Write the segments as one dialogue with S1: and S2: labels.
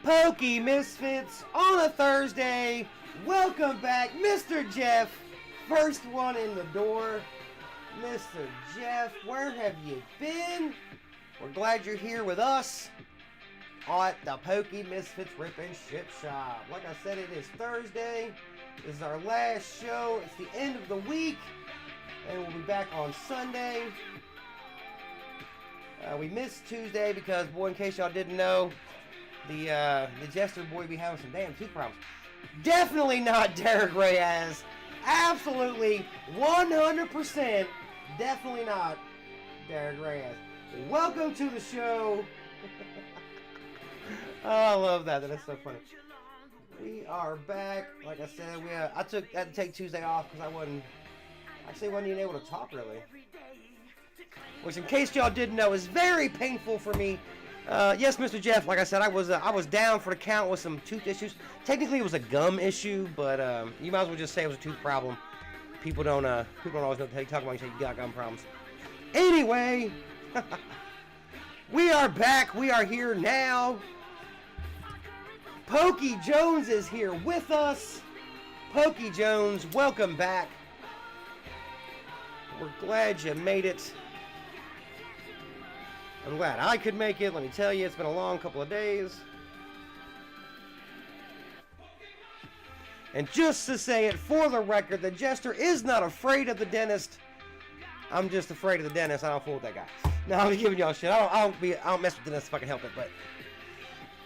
S1: Pokemisfitz on a Thursday. Welcome back, Mr. Jeff. First one in the door. Mr. Jeff, where have you been? We're glad you're here with us at the Pokemisfitz Rip and Ship Shop. Like I said, it is Thursday. This is our last show. It's the end of the week, and we'll be back on Sunday. We missed Tuesday because, boy, in case y'all didn't know, the Jester boy be having some damn tooth problems. Definitely not Derek Reyes. Absolutely 100% definitely not Derek Reyes. Welcome to the show. Oh, I love that. That's so funny. We are back. Like I said, I had to take Tuesday off because I wasn't even able to talk really. Which, in case y'all didn't know, is very painful for me. Yes, Mr. Jeff, like I said, I was down for the count with some tooth issues. Technically, it was a gum issue, but you might as well just say it was a tooth problem. People don't always know what they talk about when you say you got gum problems. Anyway, we are back. We are here now. Pokey Jones is here with us. Pokey Jones, welcome back. We're glad you made it. I'm glad I could make it. Let me tell you, it's been a long couple of days. And just to say it for the record, the Jester is not afraid of the dentist. I'm just afraid of the dentist. I don't fool with that guy. No, I'm giving y'all shit. I don't mess with dentists if I can help it, but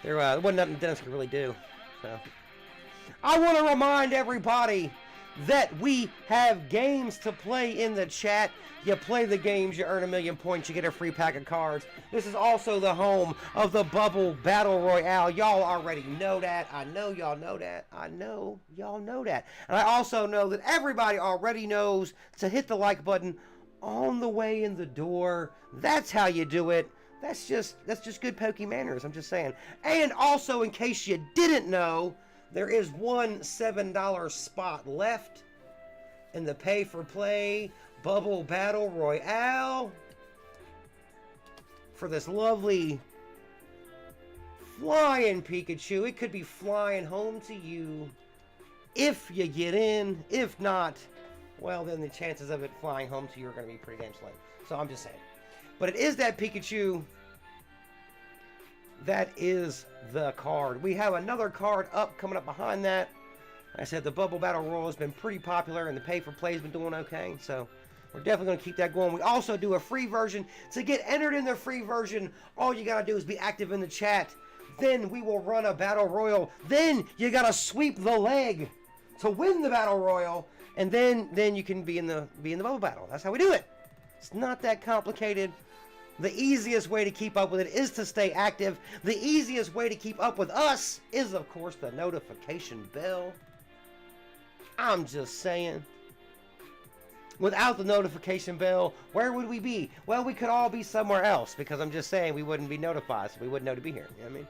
S1: there wasn't nothing the dentist could really do. So I want to remind everybody that we have games to play in the chat. You play the games, you earn 1,000,000 points, you get a free pack of cards. This is also the home of the Bubble Battle Royale. Y'all already know that. I know y'all know that. I know y'all know that. And I also know that everybody already knows to hit the like button on the way in the door. That's how you do it. That's just good Poke manners, I'm just saying. And also, in case you didn't know, there is one $7 spot left in the pay-for-play Bubble Battle Royale for this lovely Flying Pikachu. It could be flying home to you if you get in. If not, well, then the chances of it flying home to you are going to be pretty damn slim. So I'm just saying. But it is that Pikachu. That is the card. We have another card coming up behind that. Like I said, the Bubble Battle Royale has been pretty popular, and the pay-for-play has been doing okay. So we're definitely going to keep that going. We also do a free version. To get entered in the free version, all you got to do is be active in the chat. Then we will run a Battle Royal. Then you got to sweep the leg to win the Battle Royal. And then you can be in the Bubble Battle. That's how we do it. It's not that complicated. The easiest way to keep up with it is to stay active. The easiest way to keep up with us is, of course, the notification bell. I'm just saying. Without the notification bell, where would we be? Well, we could all be somewhere else, because I'm just saying we wouldn't be notified, so we wouldn't know to be here. You know what I mean?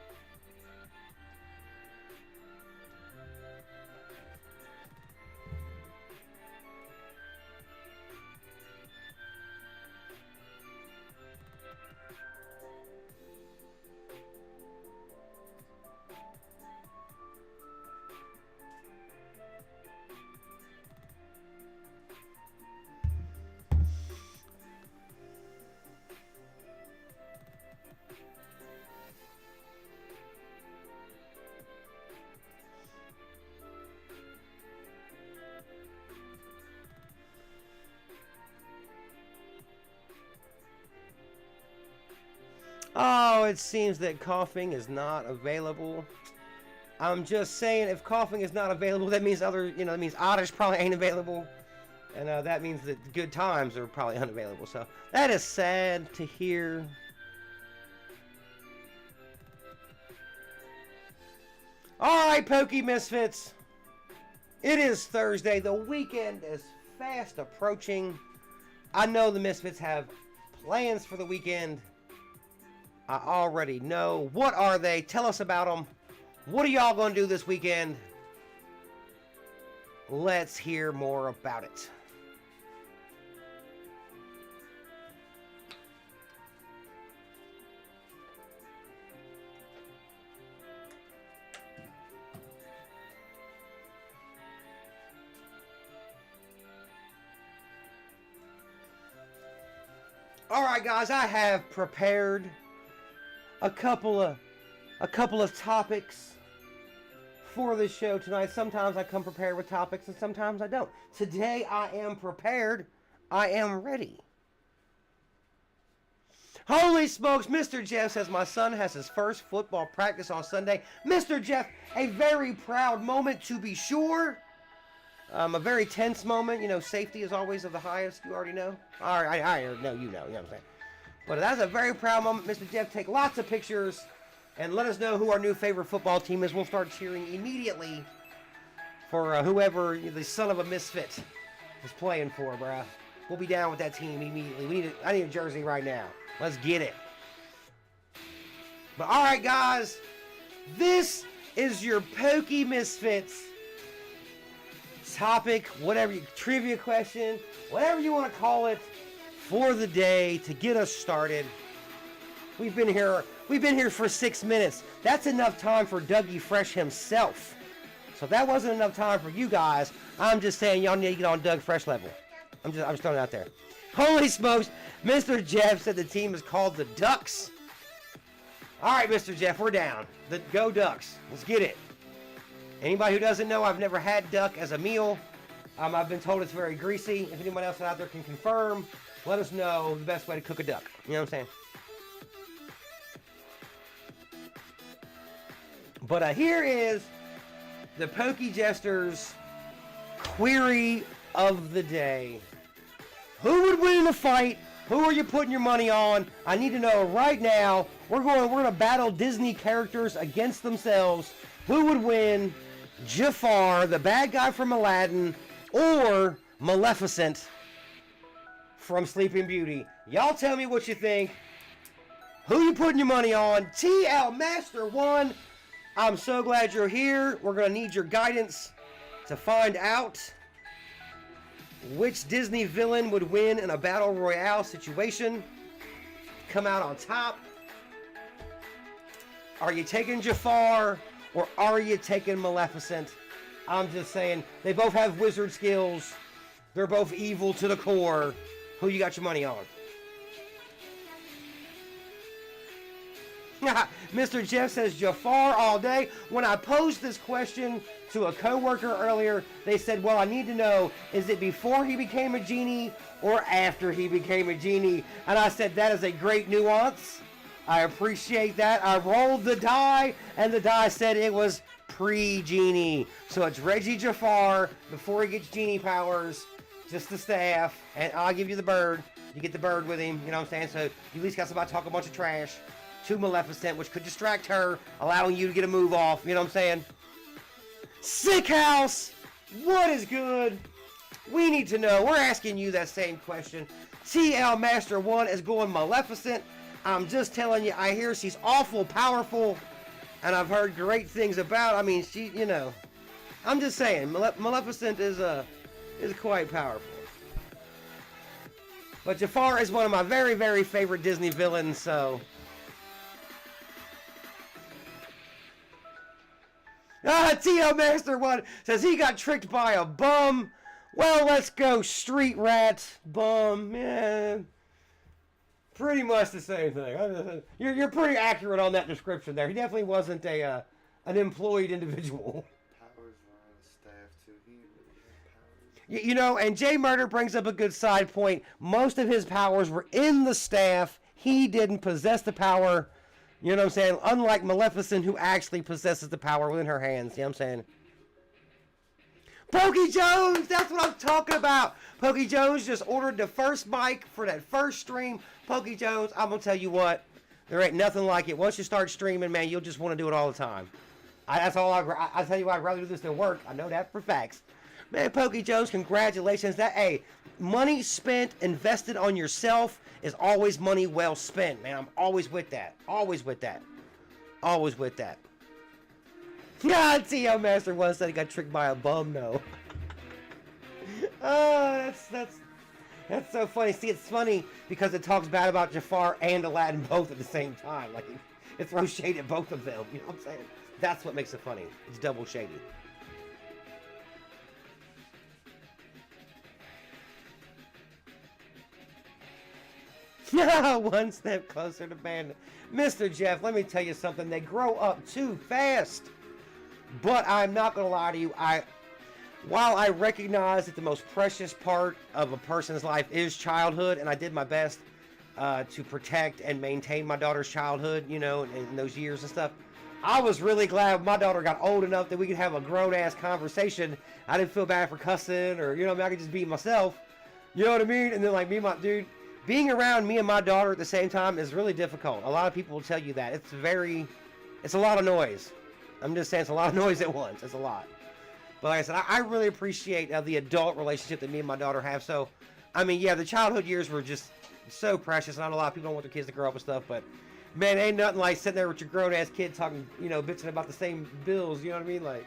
S1: Oh, it seems that coughing is not available. I'm just saying, if coughing is not available, that means that means Oddish probably ain't available. And that means that good times are probably unavailable. So that is sad to hear. Alright, Pokemisfitz. It is Thursday. The weekend is fast approaching. I know the Misfits have plans for the weekend. I already know. What are they? Tell us about them. What are y'all going to do this weekend? Let's hear more about it. All right, guys, I have prepared a couple of topics for this show tonight. Sometimes I come prepared with topics and sometimes I don't. Today I am prepared. I am ready. Holy smokes, Mr. Jeff says my son has his first football practice on Sunday. Mr. Jeff, a very proud moment to be sure. A very tense moment. You know, safety is always of the highest. You already know. All right, I already know, you know what I'm saying. But that's a very proud moment, Mr. Jeff. Take lots of pictures and let us know who our new favorite football team is. We'll start cheering immediately for whoever the son of a misfit is playing for, bruh. We'll be down with that team immediately. I need a jersey right now. Let's get it. But all right, guys, this is your Pokemisfitz topic, whatever, trivia question, whatever you want to call it, for the day to get us started. We've been here for 6 minutes. That's enough time for Dougie Fresh himself. So if that wasn't enough time for you guys, I'm just saying y'all need to get on Doug Fresh level. I'm just throwing it out there. Holy smokes, Mr. Jeff said the team is called the Ducks. All right, Mr. Jeff, we're down. Go Ducks. Let's get it. Anybody who doesn't know, I've never had duck as a meal. I've been told it's very greasy. If anyone else out there can confirm, let us know the best way to cook a duck. You know what I'm saying? But here is the Pokejester's query of the day. Who would win in a fight? Who are you putting your money on? I need to know right now. We're gonna battle Disney characters against themselves. Who would win? Jafar, the bad guy from Aladdin, or Maleficent from Sleeping Beauty? Y'all tell me what you think. Who you putting your money on? TL Master 1. I'm so glad you're here. We're gonna need your guidance to find out which Disney villain would win in a battle royale situation. Come out on top. Are you taking Jafar or are you taking Maleficent? I'm just saying, they both have wizard skills. They're both evil to the core. Who you got your money on? Mr. Jeff says Jafar all day. When I posed this question to a coworker earlier, they said, well, I need to know, is it before he became a genie or after he became a genie? And I said, that is a great nuance. I appreciate that. I rolled the die, and the die said it was pre-genie. So it's Reggie Jafar before he gets genie powers, just the staff, and I'll give you the bird. You get the bird with him, you know what I'm saying? So you at least got somebody to talk a bunch of trash to Maleficent, which could distract her, allowing you to get a move off, you know what I'm saying? Sick House, what is good? We need to know. We're asking you that same question. TL Master 1 is going Maleficent. I'm just telling you, I hear she's awful powerful, and I've heard great things about. I mean, she, you know, I'm just saying, Maleficent is quite powerful. But Jafar is one of my very, very favorite Disney villains, so. TL Master 1 says he got tricked by a bum. Well, let's go street rat, bum, yeah. Pretty much the same thing. You're pretty accurate on that description there. He definitely wasn't an employed individual.
S2: Powers were on the staff too. He really had powers.
S1: You know, and Jay Murder brings up a good side point. Most of his powers were in the staff. He didn't possess the power. You know what I'm saying? Unlike Maleficent, who actually possesses the power within her hands. You know what I'm saying? Pokey Jones, that's what I'm talking about. Pokey Jones just ordered the first mic for that first stream. Pokey Jones, I'm going to tell you what, there ain't nothing like it. Once you start streaming, man, you'll just want to do it all the time. That's all I tell you what, I'd rather do this than work. I know that for facts. Man, Pokey Jones, congratulations. Hey, money spent, invested on yourself is always money well spent, man. I'm always with that. Always with that. Always with that. Yeah, TL Master 1 said he got tricked by a bum, no. Oh, that's so funny. See, it's funny because it talks bad about Jafar and Aladdin both at the same time. Like, it throws shade at both of them. You know what I'm saying? That's what makes it funny. It's double shady. One step closer to ban. Mr. Jeff, let me tell you something. They grow up too fast. But I'm not going to lie to you. While I recognize that the most precious part of a person's life is childhood, and I did my best to protect and maintain my daughter's childhood, you know, in those years and stuff, I was really glad my daughter got old enough that we could have a grown-ass conversation. I didn't feel bad for cussing or, you know, I could just be myself. You know what I mean? And then, like, being around me and my daughter at the same time is really difficult. A lot of people will tell you that. It's a lot of noise. I'm just saying it's a lot of noise at once. It's a lot. But like I said, I really appreciate the adult relationship that me and my daughter have. So, I mean, yeah, the childhood years were just so precious. Not a lot of people don't want their kids to grow up and stuff, but man, ain't nothing like sitting there with your grown-ass kid talking, you know, bitching about the same bills, you know what I mean? Like,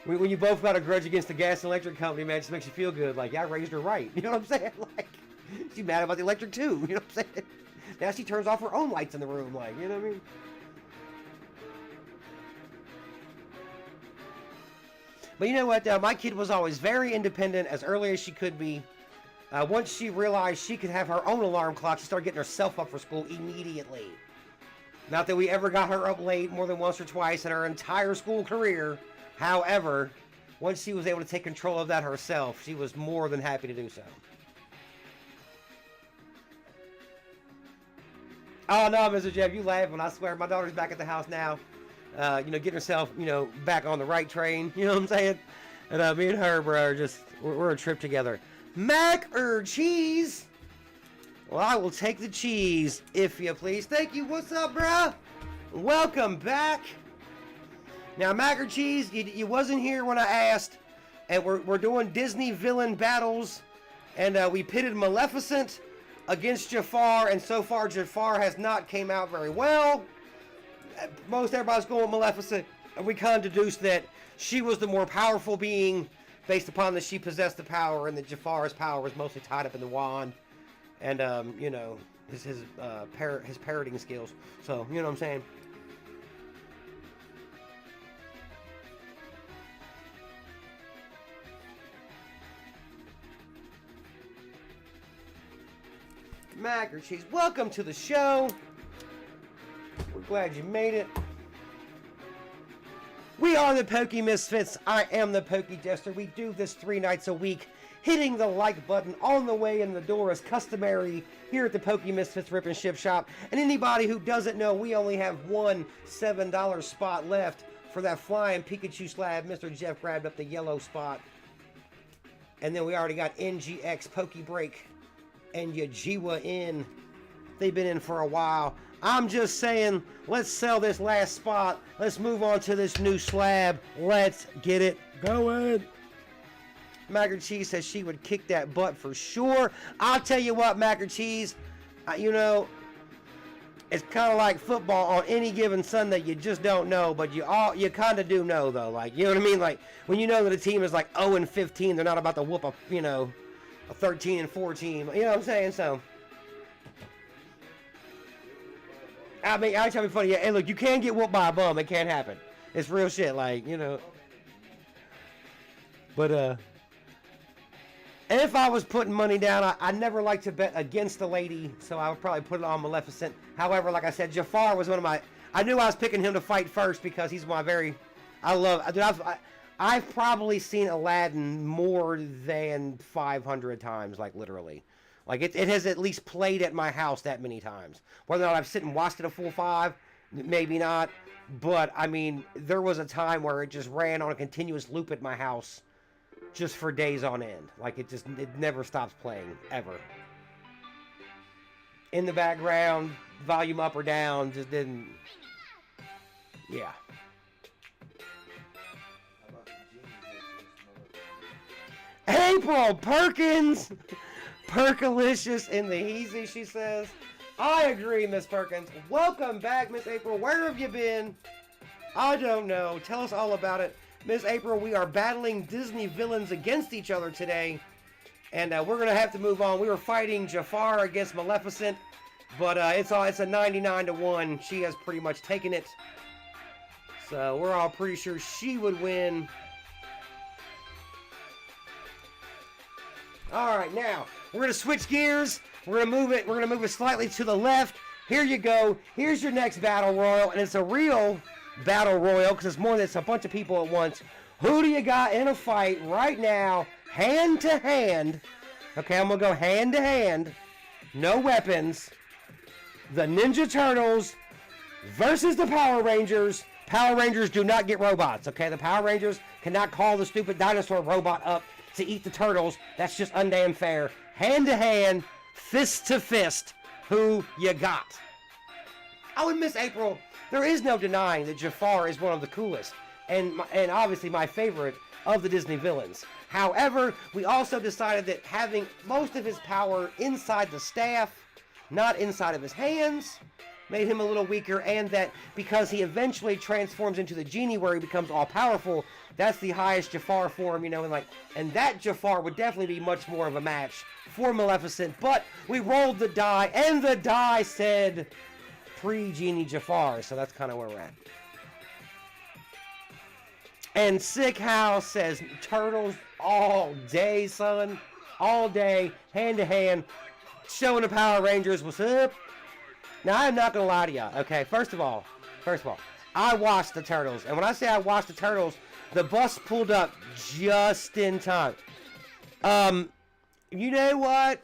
S1: when you both got a grudge against the gas and electric company, man, it just makes you feel good. Like, yeah, I raised her right. You know what I'm saying? Like, she's mad about the electric too, you know what I'm saying? Now she turns off her own lights in the room, like, you know what I mean? But you know what, my kid was always very independent as early as she could be. Once she realized she could have her own alarm clock, she started getting herself up for school immediately. Not that we ever got her up late more than once or twice in her entire school career. However, once she was able to take control of that herself, she was more than happy to do so. Oh no, Mr. Jeff, you laugh when I swear my daughter's back at the house now. You know, getting herself, you know, back on the right train. You know what I'm saying? And me and her, bro, are just, we're a trip together. Mac or cheese? Well, I will take the cheese, if you please. Thank you. What's up, bruh? Welcome back. Now, mac or cheese, you wasn't here when I asked. And we're doing Disney villain battles. And we pitted Maleficent against Jafar. And so far, Jafar has not came out very well. Most everybody's going with Maleficent, and we kind of deduced that she was the more powerful being based upon that she possessed the power, and that Jafar's power was mostly tied up in the wand and you know, his parroting skills. So, you know what I'm saying? Mac or cheese, welcome to the show. We're glad you made it. We are the Pokemisfitz. I am the Poke Jester. We do this 3 nights a week. Hitting the like button on the way in the door is customary here at the Pokemisfitz Rip and Ship Shop. And anybody who doesn't know, we only have one $7 spot left for that Flying Pikachu slab. Mr. Jeff grabbed up the yellow spot. And then we already got NGX Pokebreak and Yugioh in. They've been in for a while. I'm just saying, let's sell this last spot. Let's move on to this new slab. Let's get it going. Mac and Cheese says she would kick that butt for sure. I'll tell you what, Mac and Cheese, you know, it's kind of like football on any given Sunday. You just don't know, but you kind of do know, though. Like, you know what I mean? Like, when you know that a team is like 0-15, they're not about to whoop a, you know, a 13-4 team. You know what I'm saying? So, I mean, I tell me funny. Yeah, hey, look, you can get whooped by a bum. It can't happen. It's real shit. Like, you know. But, and if I was putting money down, I never like to bet against a lady, so I would probably put it on Maleficent. However, like I said, Jafar was one of my, I knew I was picking him to fight first because he's my very, I love, dude, I've probably seen Aladdin more than 500 times, like literally. Like, it has at least played at my house that many times. Whether or not I've sit and watched it a full 5, maybe not. But, I mean, there was a time where it just ran on a continuous loop at my house just for days on end. Like, it never stops playing, ever. In the background, volume up or down, just didn't... Yeah. April Perkins! Perkalicious in the heezy, she says. I agree, Miss Perkins. Welcome back, Miss April. Where have you been? I don't know. Tell us all about it. Miss April, we are battling Disney villains against each other today. And we're going to have to move on. We were fighting Jafar against Maleficent. But it's a 99-1. She has pretty much taken it. So we're all pretty sure she would win. Alright, now, We're gonna switch gears. We're gonna move it. We're gonna move it slightly to the left. Here you go. Here's your next battle royal, and it's a real battle royal because it's more than it's a bunch of people at once. Who do you got in a fight right now, hand to hand? Okay, I'm gonna go hand to hand. No weapons. The Ninja Turtles versus the Power Rangers. Power Rangers do not get robots, okay? The Power Rangers cannot call the stupid dinosaur robot up to eat the turtles. That's just undamn fair. Hand to hand, fist to fist. Who you got? Oh, and Miss April, there is no denying that Jafar is one of the coolest and obviously my favorite of the Disney villains. However, we also decided that having most of his power inside the staff, not inside of his hands, made him a little weaker, and that because he eventually transforms into the genie where he becomes all-powerful, that's the highest Jafar form, you know, and that Jafar would definitely be much more of a match for Maleficent, but we rolled the die, and the die said pre-genie Jafar, so that's kind of where we're at. And Sick House says turtles all day, son. All day, hand to hand, showing the Power Rangers what's up. Now, I'm not going to lie to y'all, okay? First of all, I watched the Turtles. And when I say I watched the Turtles, the bus pulled up just in time. You know what?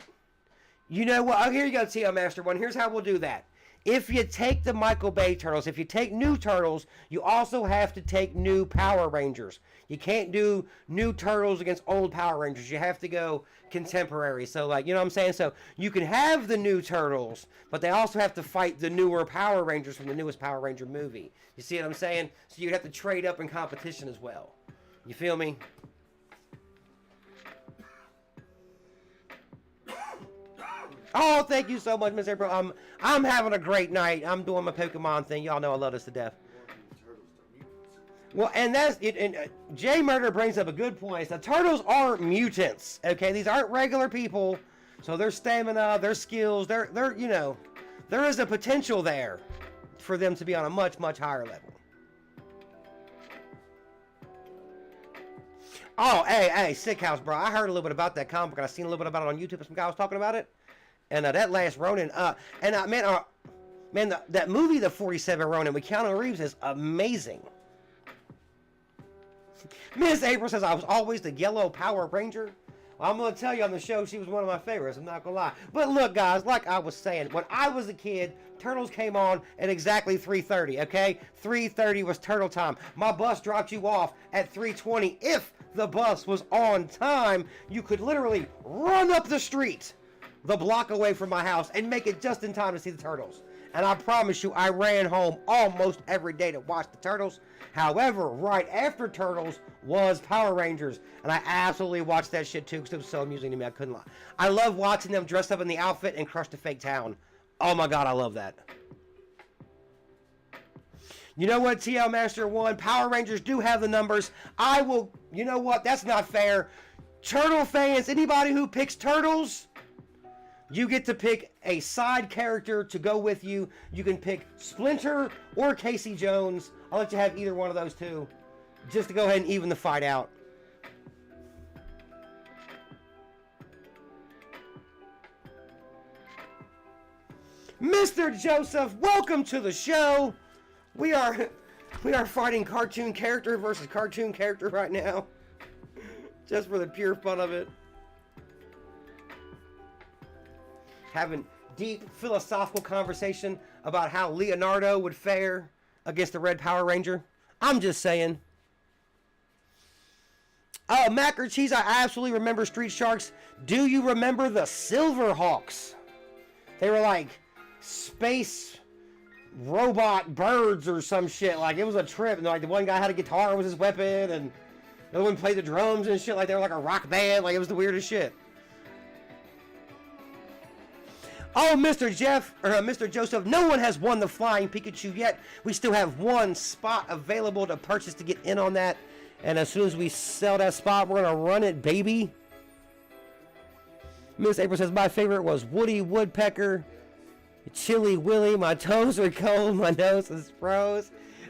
S1: Oh, here you go, T.O. Master 1. Here's how we'll do that. If you take the Michael Bay Turtles, if you take new Turtles, you also have to take new Power Rangers. You can't do new Turtles against old Power Rangers. You have to go contemporary. So, like, you know what I'm saying? So, you can have the new Turtles, but they also have to fight the newer Power Rangers from the newest Power Ranger movie. You see what I'm saying? So, you'd have to trade up in competition as well. You feel me? Oh, thank you so much, Miss April. I'm having a great night. I'm doing my Pokemon thing. Y'all know I love this to death. Well, and that's it. And Jay Murder brings up a good point. The turtles aren't mutants. Okay, these aren't regular people. So their stamina, their skills, they're you know, there is a potential there for them to be on a much, much higher level. Oh, hey, Sick House, bro. I heard a little bit about that comic book, and I seen a little bit about it on YouTube. Some guy was talking about it. And that last Ronin, that movie, The 47 Ronin, with Keanu Reeves is amazing. Miss April says, I was always the yellow Power Ranger. Well, I'm going to tell you on the show, she was one of my favorites. I'm not going to lie. But look, guys, like I was saying, when I was a kid, Turtles came on at exactly 3:30, okay? 3:30 was Turtle time. My bus dropped you off at 3:20. If the bus was on time, you could literally run up the street the block away from my house and make it just in time to see the Turtles. And I promise you, I ran home almost every day to watch the Turtles. However, right after Turtles was Power Rangers. And I absolutely watched that shit too because it was so amusing to me. I couldn't lie. I love watching them dressed up in the outfit and crush the fake town. Oh my God, I love that. You know what, TL Master 1? Power Rangers do have the numbers. You know what? That's not fair. Turtle fans, anybody who picks Turtles, you get to pick a side character to go with you. You can pick Splinter or Casey Jones. I'll let you have either one of those two, just to go ahead and even the fight out. Mr. Joseph, welcome to the show. We are fighting cartoon character versus cartoon character right now, just for the pure fun of it. Having deep philosophical conversation about how Leonardo would fare against the Red Power Ranger. I'm just saying. Oh, Mac or Cheese, I absolutely remember Street Sharks. Do you remember the Silverhawks? They were like space robot birds or some shit. Like, it was a trip. And like, the one guy had a guitar was his weapon, and the other one played the drums and shit. Like, they were like a rock band. Like, it was the weirdest shit. Oh, Mr. Joseph, no one has won the Flying Pikachu yet. We still have one spot available to purchase to get in on that. And as soon as we sell that spot, we're going to run it, baby. Miss April says, my favorite was Woody Woodpecker. Chilly Willy, my toes are cold, my nose is froze.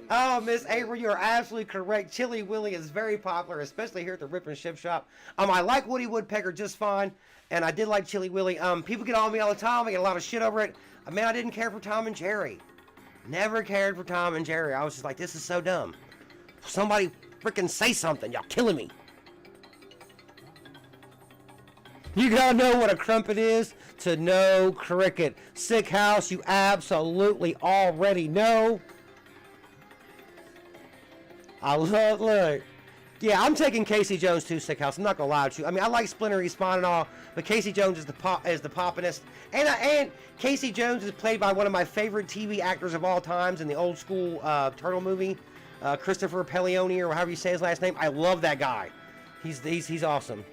S1: Oh, Miss April, you are absolutely correct. Chilly Willy is very popular, especially here at the Rip and Ship Shop. I like Woody Woodpecker just fine. And I did like Chili Willy. People get on me all the time. I get a lot of shit over it. Man, I didn't care for Tom and Jerry. Never cared for Tom and Jerry. I was just like, this is so dumb. Somebody freaking say something. Y'all killing me. You gotta know what a crumpet is to know cricket. Sick House, you absolutely already know. I love, look. Yeah, I'm taking Casey Jones too, Sick House. I'm not gonna lie to you. I mean, I like Splinter Respawn and all, but Casey Jones is the poppinest. And Casey Jones is played by one of my favorite TV actors of all times in the old school Turtle movie, Christopher Pellioni, or however you say his last name. I love that guy. He's awesome.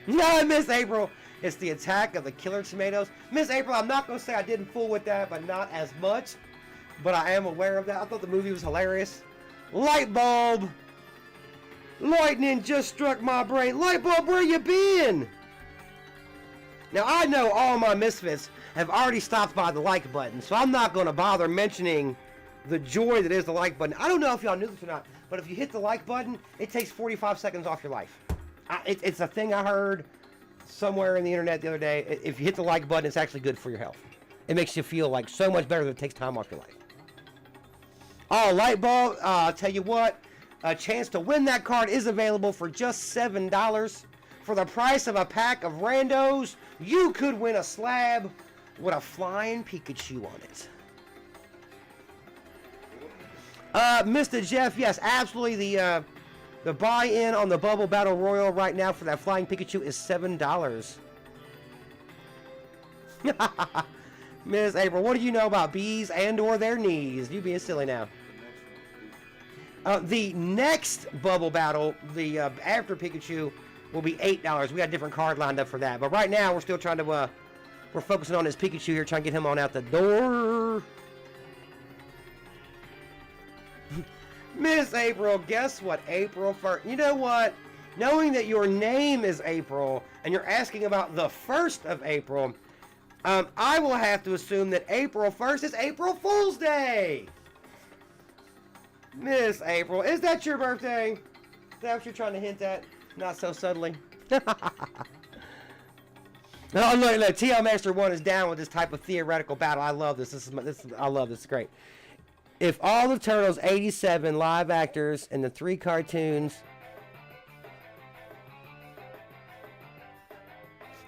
S1: No, Miss April. It's the attack of the killer tomatoes. Miss April, I'm not gonna say I didn't fool with that, but not as much. But I am aware of that. I thought the movie was hilarious. Light bulb. Lightning just struck my brain. Light bulb, where you been? Now, I know all my misfits have already stopped by the like button, so I'm not going to bother mentioning the joy that is the like button. I don't know if y'all knew this or not, but if you hit the like button, it takes 45 seconds off your life. It's a thing I heard somewhere in the internet the other day. If you hit the like button, it's actually good for your health. It makes you feel like so much better that it takes time off your life. Oh, light bulb, I'll tell you what. A chance to win that card is available for just $7. For the price of a pack of randos, you could win a slab with a Flying Pikachu on it. Mr. Jeff, yes, absolutely. The buy-in on the Bubble Battle Royal right now for that Flying Pikachu is $7. Ms. April, what do you know about bees and or their knees? You being silly now. The next Bubble Battle, the after Pikachu, will be $8. We got a different card lined up for that. But right now, we're still trying to, we're focusing on this Pikachu here, trying to get him on out the door. Miss April, guess what? April 1st. You know what? Knowing that your name is April, and you're asking about the 1st of April, I will have to assume that April 1st is April Fool's Day. Miss April, is that your birthday? Is that what you're trying to hint at? Not so subtly. Oh, look, TL Master 1 is down with this type of theoretical battle. I love this. I love this. It's great. If all of Turtles 87 live actors and the 3 cartoons...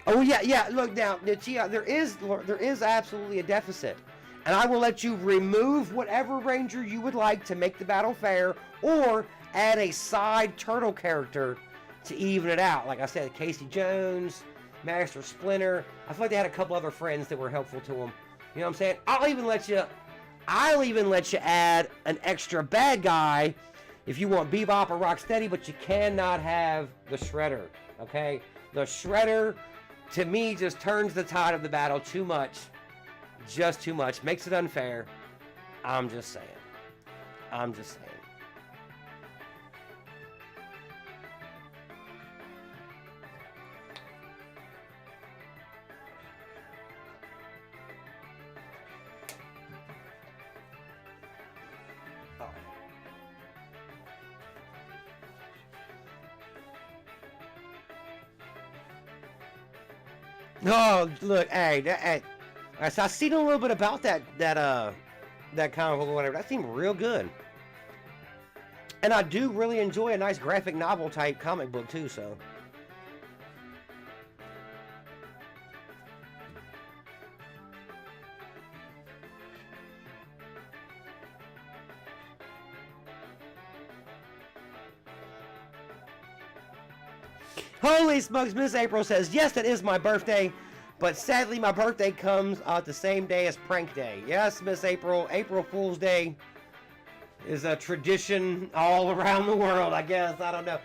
S1: Oh, yeah, look now, TL, there is absolutely a deficit. And I will let you remove whatever ranger you would like to make the battle fair, or add a side turtle character to even it out. Like I said, Casey Jones, Master Splinter. I feel like they had a couple other friends that were helpful to them. You know what I'm saying? I'll even let you add an extra bad guy if you want Bebop or Rocksteady, but you cannot have the Shredder. Okay? The Shredder, to me, just turns the tide of the battle too much. Just too much. Makes it unfair. I'm just saying. Oh, look, hey. So I seen a little bit about that comic book or whatever. That seemed real good. And I do really enjoy a nice graphic novel type comic book too, so. Holy smokes, Miss April says, yes, that is my birthday. But sadly, my birthday comes the same day as Prank Day. Yes, Miss April. April Fool's Day is a tradition all around the world, I guess. I don't know.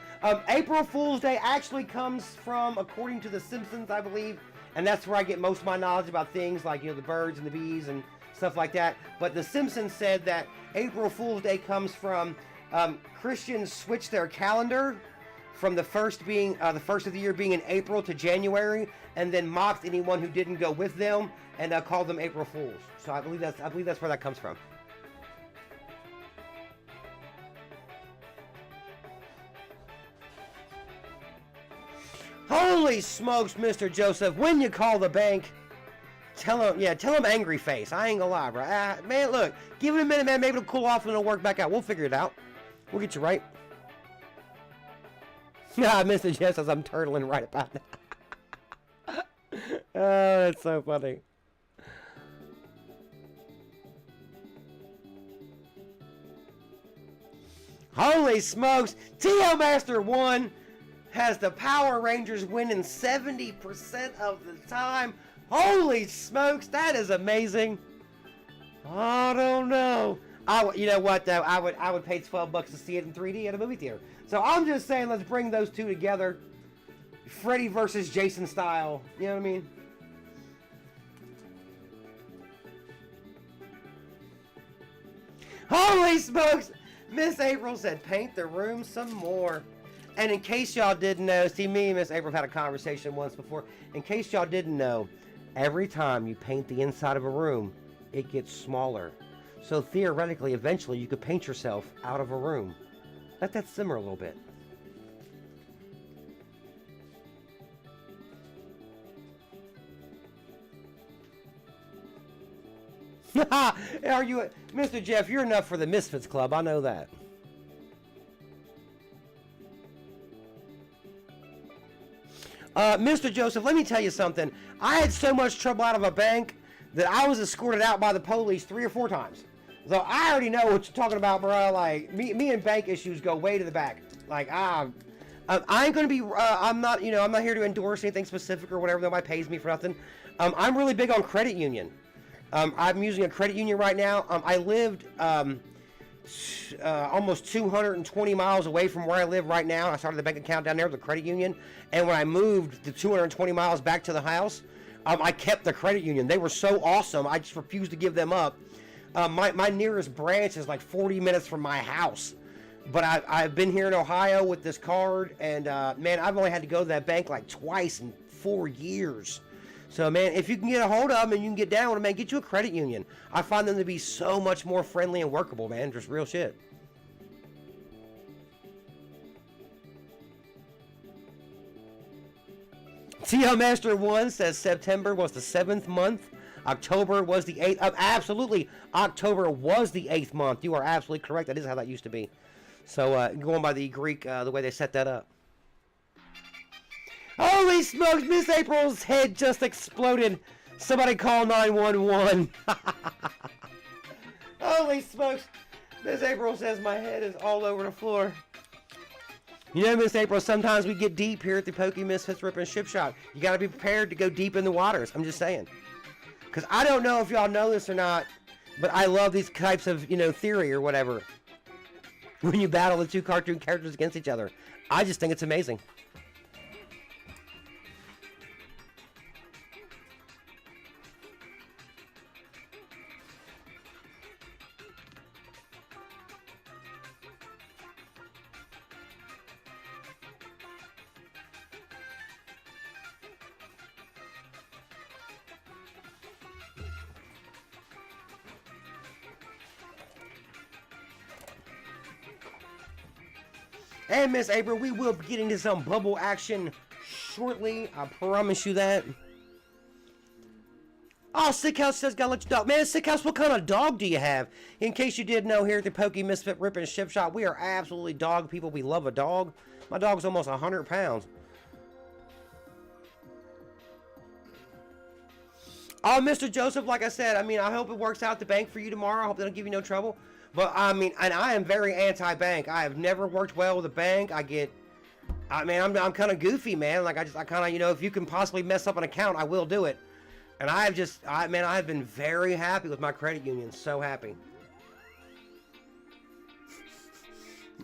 S1: April Fool's Day actually comes from, according to The Simpsons, I believe. And that's where I get most of my knowledge about things like, the birds and the bees and stuff like that. But The Simpsons said that April Fool's Day comes from Christians switch their calendar from the first of the year being in April to January, and then mocked anyone who didn't go with them and called them April Fools. So I believe that's where that comes from. Holy smokes, Mr. Joseph, when you call the bank, tell him angry face. I ain't gonna lie, bro. Man, look, give it a minute, man. Maybe it'll cool off and it'll work back out. We'll figure it out. We'll get you right. Nah, Mr. Jeff says I'm turtling right about that. Oh, that's so funny. Holy smokes, TL Master 1 has the Power Rangers winning 70% of the time. Holy smokes, that is amazing. I don't know. You know what though? I would pay $12 to see it in 3D at a movie theater. So I'm just saying, let's bring those two together. Freddy versus Jason style. You know what I mean? Holy smokes! Miss April said, paint the room some more. And in case y'all didn't know, see, me and Miss April have had a conversation once before. In case y'all didn't know, every time you paint the inside of a room, it gets smaller. So theoretically, eventually, you could paint yourself out of a room. Let that simmer a little bit. Are you, Mr. Jeff? You're enough for the Misfits Club. I know that. Mr. Joseph, let me tell you something. I had so much trouble out of a bank that I was escorted out by the police 3 or 4 times. So I already know what you're talking about, bro. Like me and bank issues go way to the back. Like I ain't gonna be. I'm not. You know, I'm not here to endorse anything specific or whatever. Nobody pays me for nothing. I'm really big on credit union. I'm using a credit union right now. I lived almost 220 miles away from where I live right now. I started the bank account down there with the credit union. And when I moved the 220 miles back to the house, I kept the credit union. They were so awesome. I just refused to give them up. My nearest branch is like 40 minutes from my house. But I've been here in Ohio with this card. And, man, I've only had to go to that bank like twice in 4 years. So, man, if you can get a hold of them and you can get down with them, man, get you a credit union. I find them to be so much more friendly and workable, man. Just real shit. TL Master 1 says September was the 7th month. October was the 8th. Absolutely, October was the 8th month. You are absolutely correct. That is how that used to be. So, going by the Greek, the way they set that up. Holy smokes, Miss April's head just exploded. Somebody call 911. Holy smokes. Miss April says my head is all over the floor. You know, Miss April, sometimes we get deep here at the Pokemisfitz Rip and Ship Shop. You got to be prepared to go deep in the waters. I'm just saying. Because I don't know if y'all know this or not, but I love these types of, you know, theory or whatever. When you battle the two cartoon characters against each other. I just think it's amazing. And Miss April, we will be getting to some bubble action shortly. I promise you that. Oh, Sickhouse says, gotta let your dog. Man, Sickhouse, what kind of dog do you have? In case you didn't know, here at the Pokemisfitz Rip and Ship Shop, we are absolutely dog people. We love a dog. My dog's almost 100 pounds. Oh, Mr. Joseph, like I said, I mean, I hope it works out at the bank for you tomorrow. I hope they don't give you no trouble. But, I mean, and I am very anti-bank. I have never worked well with a bank. I'm kind of goofy, man. Like, I kind of, you know, if you can possibly mess up an account, I will do it. And I have been very happy with my credit union. So happy.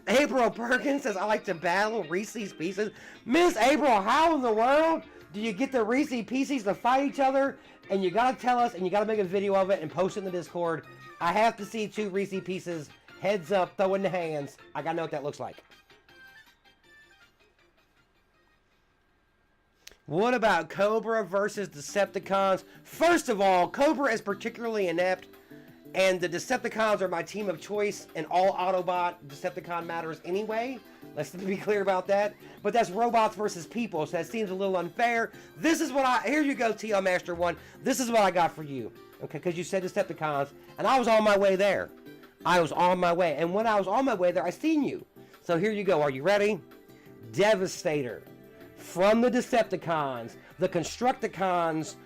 S1: April Perkins says, I like to battle Reese's Pieces. Miss April, how in the world do you get the Reese's Pieces to fight each other? And you got to tell us, and you got to make a video of it and post it in the Discord. I have to see 2 Reese's Pieces, heads up, throwing the hands. I gotta know what that looks like. What about Cobra versus Decepticons? First of all, Cobra is particularly inept, and the Decepticons are my team of choice in all Autobot Decepticon matters anyway. Let's be clear about that. But that's robots versus people, so that seems a little unfair. This is what here you go, TL Master 1. This is what I got for you. Okay, because you said Decepticons, and I was on my way there. I was on my way, and when I was on my way there, I seen you. So here you go. Are you ready? Devastator. From the Decepticons, the Constructicons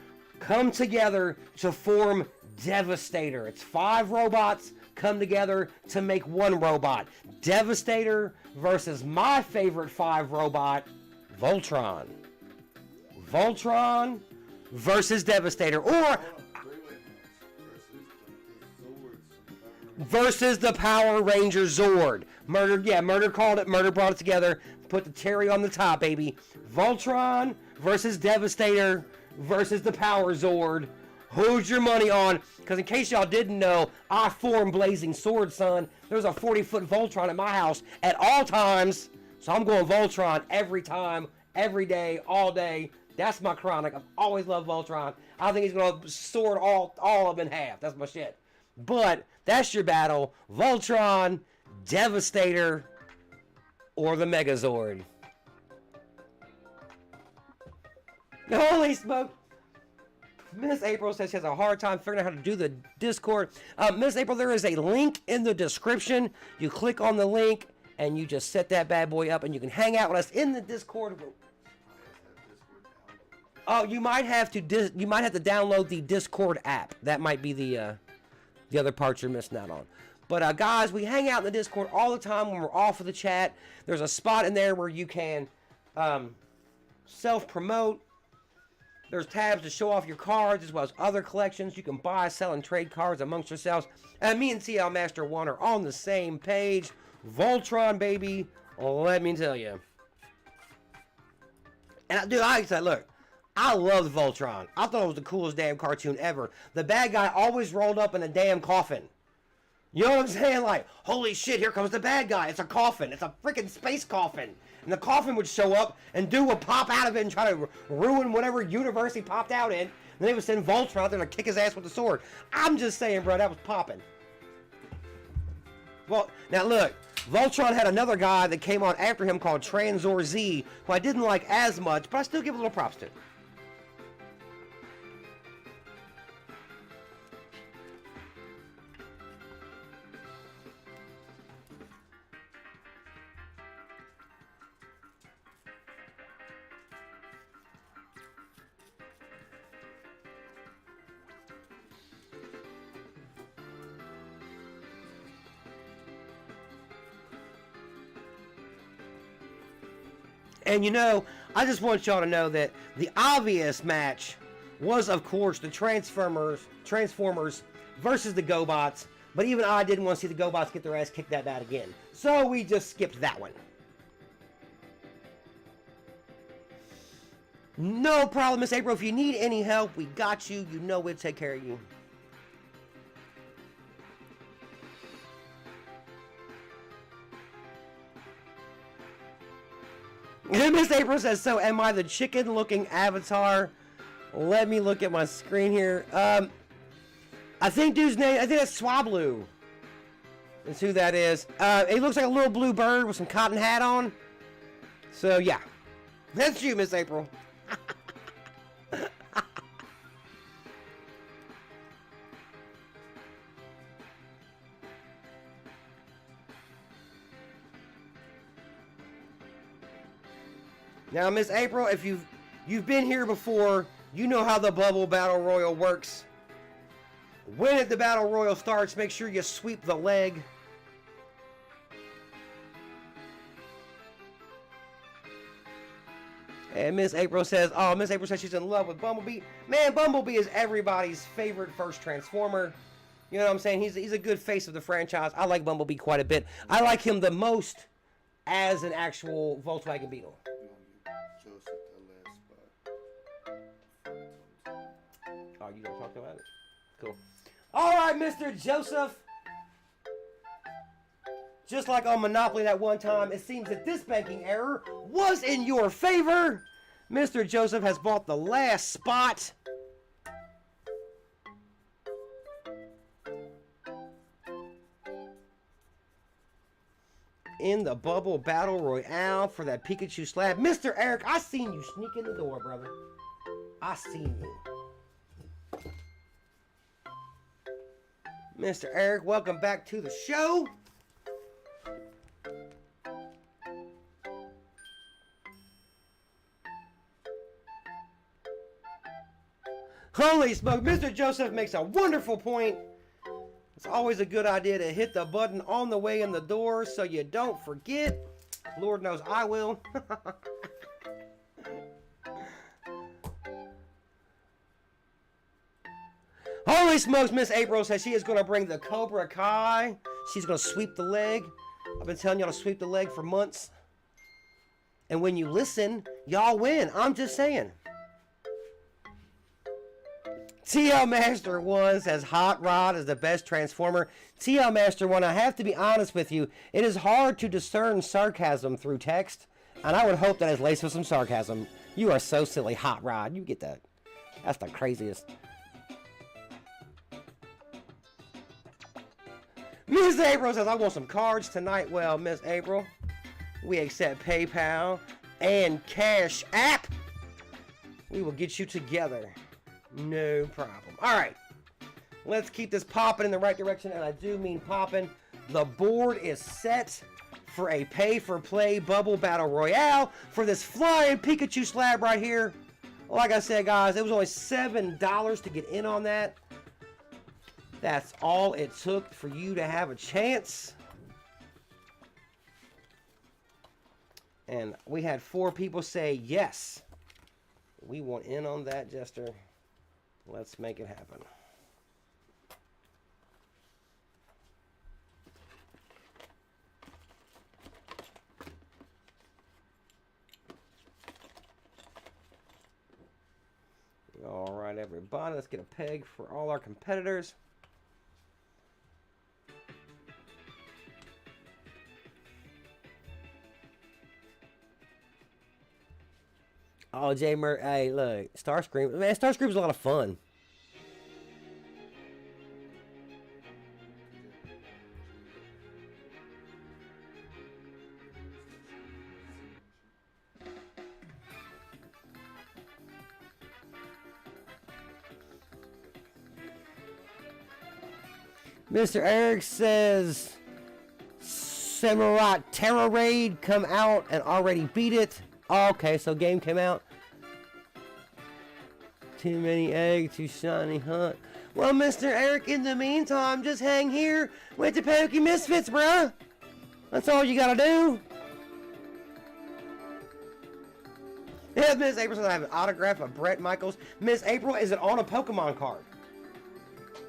S1: come together to form Devastator. It's 5 robots come together to make 1 robot. Devastator versus my favorite 5 robot, Voltron. Voltron versus Devastator. Or versus the Power Ranger Zord. Murder called it. Murder brought it together. Put the cherry on the top, baby. Voltron versus Devastator versus the Power Zord. Who's your money on? Because in case y'all didn't know, I formed Blazing Sword, son. There's a 40-foot Voltron at my house at all times. So I'm going Voltron every time, every day, all day. That's my chronic. I've always loved Voltron. I think he's going to sword all of them in half. That's my shit. But that's your battle. Voltron, Devastator, or the Megazord. Holy smoke. Miss April says she has a hard time figuring out how to do the Discord. Miss April, there is a link in the description. You click on the link, and you just set that bad boy up, and you can hang out with us in the Discord. Oh, you might have to download the Discord app. That might be the other part you're missing out on. But guys, we hang out in the Discord all the time when we're off of the chat. There's a spot in there where you can self-promote. There's tabs to show off your cards as well as other collections. You can buy, sell, and trade cards amongst yourselves. And me and TL Master 1 are on the same page. Voltron, baby. Let me tell you. And dude, I said, look, I loved Voltron. I thought it was the coolest damn cartoon ever. The bad guy always rolled up in a damn coffin. You know what I'm saying? Like, holy shit, here comes the bad guy. It's a coffin. It's a freaking space coffin. And the coffin would show up, and dude would pop out of it and try to ruin whatever universe he popped out in. And they would send Voltron out there to kick his ass with the sword. I'm just saying, bro, that was popping. Well, now look, Voltron had another guy that came on after him called Tranzor Z, who I didn't like as much, but I still give a little props to. And you know, I just want y'all to know that the obvious match was, of course, the Transformers versus the GoBots. But even I didn't want to see the GoBots get their ass kicked that bad again. So we just skipped that one. No problem, Miss April. If you need any help, we got you. You know we'll take care of you. Miss April says, so am I the chicken-looking avatar? Let me look at my screen here. I think dude's name, I think that's Swablu. That's who that is. He looks like a little blue bird with some cotton hat on. So, yeah. That's you, Miss April. Now, Miss April, if you've been here before, you know how the Bubble Battle Royal works. When the Battle Royal starts, make sure you sweep the leg. And Miss April says, oh, Miss April says she's in love with Bumblebee. Man, Bumblebee is everybody's favorite first Transformer. You know what I'm saying? He's a good face of the franchise. I like Bumblebee quite a bit. I like him the most as an actual Volkswagen Beetle. Oh, you don't talk about it? Cool. All right, Mr. Joseph. Just like on Monopoly that one time, it seems that this banking error was in your favor. Mr. Joseph has bought the last spot. in the Bubble Battle Royale for that Pikachu slab. Mr. Eric, I seen you sneak in the door, brother. I seen you. Mr. Eric, welcome back to the show. Holy smoke, Mr. Joseph makes a wonderful point. It's always a good idea to hit the button on the way in the door so you don't forget. Lord knows I will. Holy smokes, Miss April says she is going to bring the Cobra Kai. She's going to sweep the leg. I've been telling y'all to sweep the leg for months. And when you listen, y'all win. I'm just saying. TL Master 1 says Hot Rod is the best Transformer. TL Master 1, I have to be honest with you. It is hard to discern sarcasm through text. And I would hope that is laced with some sarcasm. You are so silly, Hot Rod. You get that. That's the craziest. Miss April says, I want some cards tonight. Well, Miss April, we accept PayPal and Cashapp. We will get you together. No problem. All right. Let's keep this popping in the right direction, and I do mean popping. The board is set for a pay-for-play Bubble Battle Royale for this Flying Pikachu slab right here. Like I said, guys, it was only $7 to get in on that. That's all it took for you to have a chance. And we had 4 people say yes. We want in on that, Jester. Let's make it happen. All right, everybody, let's get a peg for all our competitors. Oh, Jay Murray, hey, look, Starscream. Man, Starscream's a lot of fun. Mr. Eric says, Samurai Terror Raid come out and already beat it. Oh, okay, so game came out. Too many eggs, too shiny, huh? Well, Mr. Eric, in the meantime, just hang here with the Pokemisfitz, bruh. That's all you gotta do. Yeah, Miss April says I have an autograph of Brett Michaels. Miss April, is it on a Pokemon card?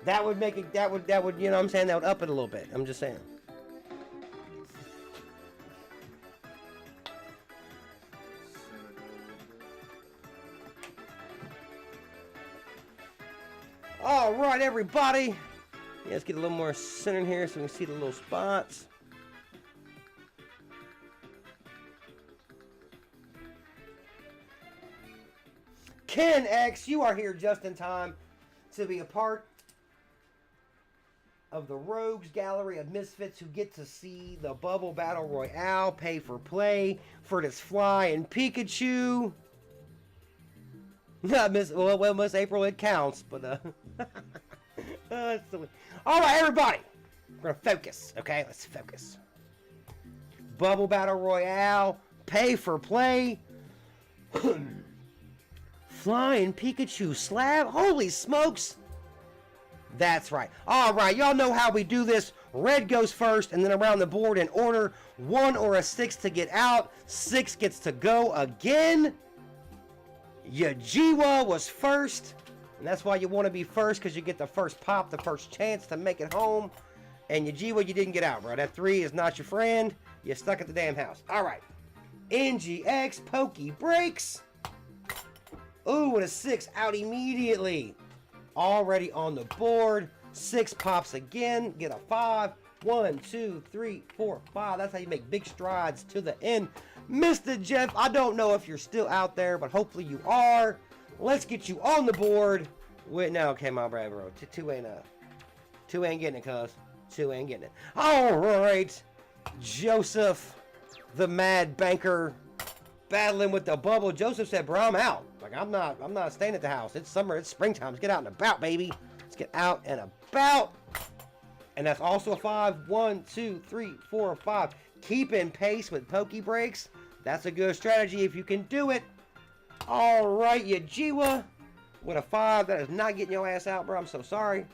S1: That would make it, that would, you know what I'm saying? That would up it a little bit. I'm just saying. All right, everybody. Yeah, let's get a little more center in here so we can see the little spots. Ken X, you are here just in time to be a part of the Rogues Gallery of Misfits who get to see the Bubble Battle Royale pay for play for this Flying Pikachu. Miss April, it counts, but that's silly. All right, everybody, we're gonna focus. Okay, let's focus. Bubble Battle Royale, pay for play. Flying Pikachu slab. Holy smokes! That's right. All right, y'all know how we do this. Red goes first, and then around the board in order. 1 or a 6 to get out. 6 gets to go again. Yugioh was first, and that's why you want to be first, because you get the first pop, the first chance to make it home. And Yugioh, you didn't get out, bro. That 3 is not your friend. You're stuck at the damn house. All right. NGX Poke Breaks. Ooh, and a 6 out immediately. Already on the board. 6 pops again. Get a 5. 1, 2, 3, 4, 5. That's how you make big strides to the end. Mr. Jeff, I don't know if you're still out there, but hopefully you are. Let's get you on the board. Wait, no, okay, my bad, bro. 2 ain't getting it, cuz. 2 ain't getting it. All right. Joseph, the mad banker, battling with the bubble. Joseph said, bro, I'm out. Like, I'm not staying at the house. It's summer, it's springtime. Let's get out and about, baby. Let's get out and about. And that's also a 5. 1, 2, 3, 4, 5. Keeping pace with Poke Breaks. That's a good strategy if you can do it. All right, Yugioh with a 5. That is not getting your ass out, bro. I'm so sorry.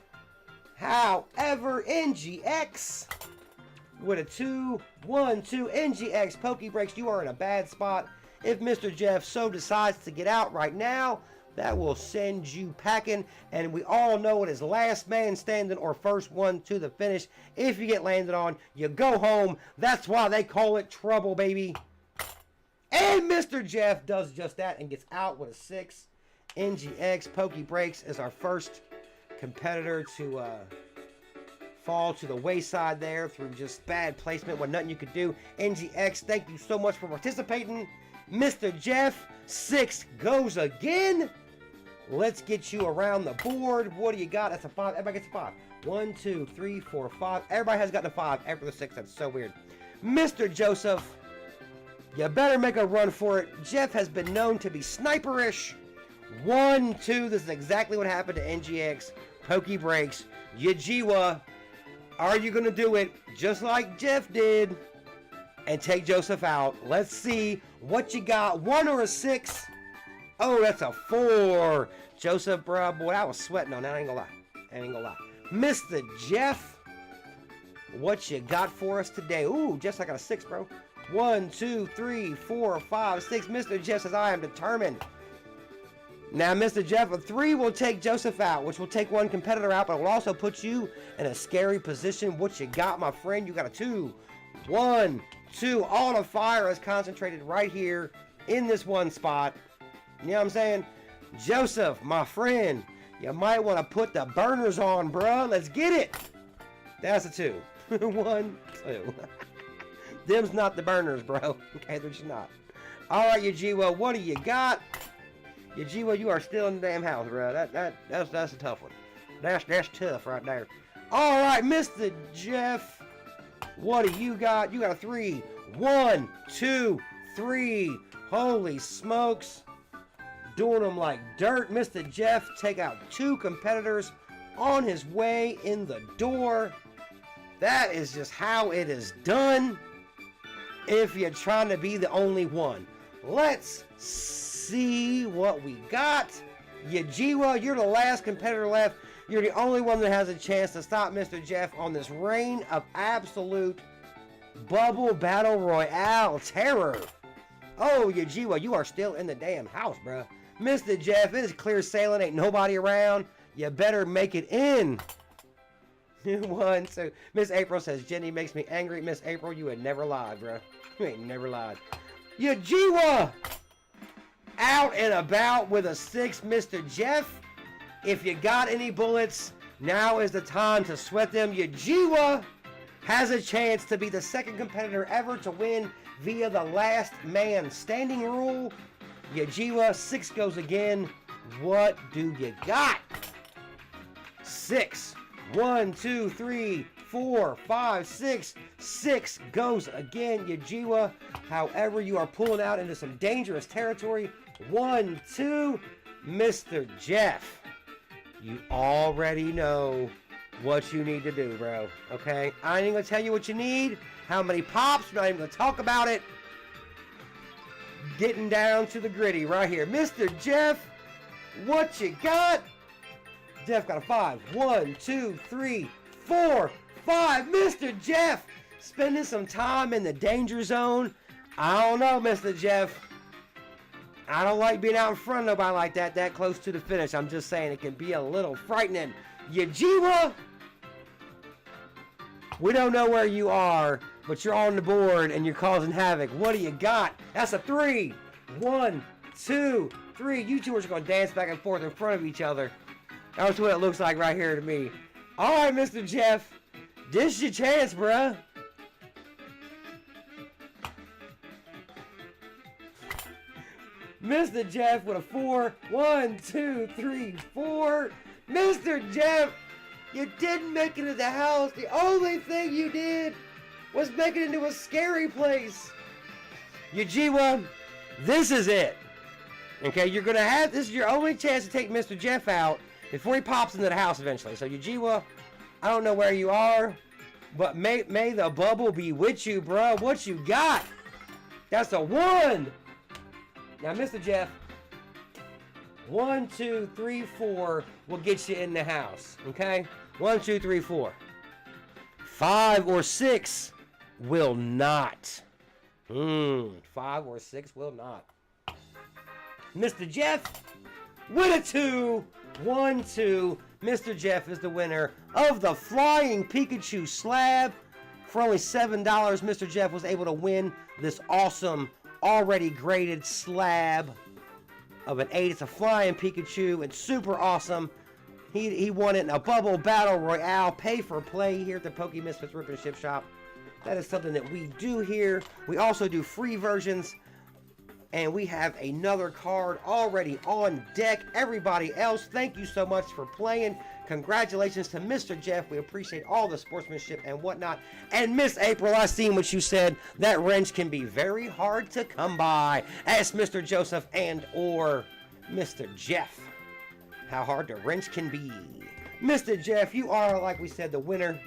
S1: However, NGX with a 2. 1, 2. NGX Poke Breaks. You are in a bad spot. If Mr. Jeff so decides to get out right now, that will send you packing. And we all know it is last man standing or first one to the finish. If you get landed on, you go home. That's why they call it trouble, baby. And Mr. Jeff does just that and gets out with a 6. NGX Poke Breaks is our first competitor to fall to the wayside there through just bad placement when nothing you could do. NGX, thank you so much for participating. Mr. Jeff, 6 goes again. Let's get you around the board. What do you got? That's a 5. Everybody gets a 5. 1, 2, 3, 4, 5. Everybody has gotten a 5 after the 6. That's so weird. Mr. Joseph, you better make a run for it. Jeff has been known to be sniperish. 1, 2. This is exactly what happened to NGX. Poke Breaks. Yugioh, are you going to do it just like Jeff did and take Joseph out? Let's see what you got. 1 or a 6? Oh, that's a 4. Joseph, bro, boy, I was sweating on that. I ain't gonna lie. Mr. Jeff, what you got for us today? Ooh, Jeff, I got a 6, bro. 1, 2, 3, 4, 5, 6. Mr. Jeff says, I am determined. Now, Mr. Jeff, a 3 will take Joseph out, which will take one competitor out, but it will also put you in a scary position. What you got, my friend? You got a 2. 1, 2. All the fire is concentrated right here in this one spot. You know what I'm saying? Joseph, my friend, you might want to put the burners on, bruh. Let's get it. That's a 2. 1, 2. Them's not the burners, bro. Okay, they're just not. All right, Yugioh, what do you got? Yugioh, you are still in the damn house, bro. That's a tough one. That's tough right there. All right, Mr. Jeff, what do you got? You got a 3. 1, 2, 3. Holy smokes. Doing them like dirt. Mr. Jeff take out 2 competitors on his way in the door. That is just how it is done if you're trying to be the only one. Let's see what we got. Yugioh, you're the last competitor left. You're the only one that has a chance to stop Mr. Jeff on this reign of absolute bubble battle royale terror. Oh, Yugioh, you are still in the damn house, bro. Mr. Jeff, it is clear sailing. Ain't nobody around. You better make it in. 1, 2. Miss April says, Jenny makes me angry. Miss April, you had never lied, bro. You ain't never lied. Yugioh, out and about with a 6, Mr. Jeff. If you got any bullets, now is the time to sweat them. Yugioh has a chance to be the second competitor ever to win via the last man standing rule. Yugioh, 6 goes again. What do you got? 6. 1, 2, 3, 4, 5, 6. 6 goes again. Yugioh, however, you are pulling out into some dangerous territory. 1, 2. Mr. Jeff, you already know what you need to do, bro. Okay? I ain't gonna tell you what you need. How many pops? We're not even gonna talk about it. Getting down to the gritty right here. Mr. Jeff, what you got? Jeff got a 5. 1, 2, 3, 4, 5. Mr. Jeff spending some time in the danger zone. I don't know, Mr. Jeff. I don't like being out in front of nobody like that close to the finish. I'm just saying it can be a little frightening. Yugioh, we don't know where you are, but you're on the board and you're causing havoc. What do you got? That's a 3. 1, 2, 3. You two are just going to dance back and forth in front of each other. That's what it looks like right here to me. All right, Mr. Jeff. This is your chance, bruh. Mr. Jeff with a 4. 1, 2, 3, 4. Mr. Jeff, you didn't make it to the house. The only thing you did was making it into a scary place. Yugioh, this is it. Okay, you're gonna have, this is your only chance to take Mr. Jeff out before he pops into the house eventually. So Yugioh, I don't know where you are, but may the bubble be with you, bro. What you got? That's a 1. Now, Mr. Jeff, 1, 2, 3, 4 will get you in the house. Okay? 1, 2, 3, 4. 5 or 6 will not. 5 or 6 will not. Mr. Jeff with a 2. 1, 2. Mr. Jeff is the winner of the Flying Pikachu slab. For only $7, Mr. Jeff was able to win this awesome, already graded slab of an 8. It's a Flying Pikachu. It's super awesome. He won it in a Bubble Battle Royale, pay for play here at the Pokemisfitz Rip and Ship Shop. That is something that we do here. We also do free versions. And we have another card already on deck. Everybody else, thank you so much for playing. Congratulations to Mr. Jeff. We appreciate all the sportsmanship and whatnot. And Miss April, I seen what you said. That wrench can be very hard to come by. Ask Mr. Joseph and or Mr. Jeff how hard the wrench can be. Mr. Jeff, you are, like we said, the winner.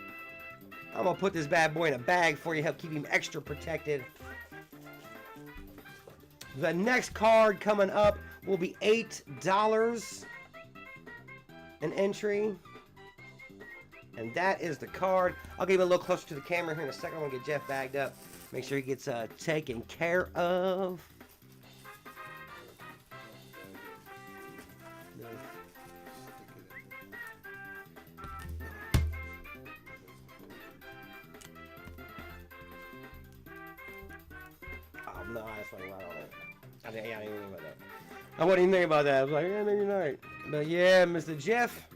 S1: I'm going to put this bad boy in a bag for you. Help keep him extra protected. The next card coming up will be $8 an entry. And that is the card. I'll get him a little closer to the camera here in a second. I'm going to get Jeff bagged up. Make sure he gets taken care of. Oh, no, that's right on it. I didn't even think about that. I wasn't even thinking about that. I was like, yeah, maybe not. But yeah, Mr. Jeff,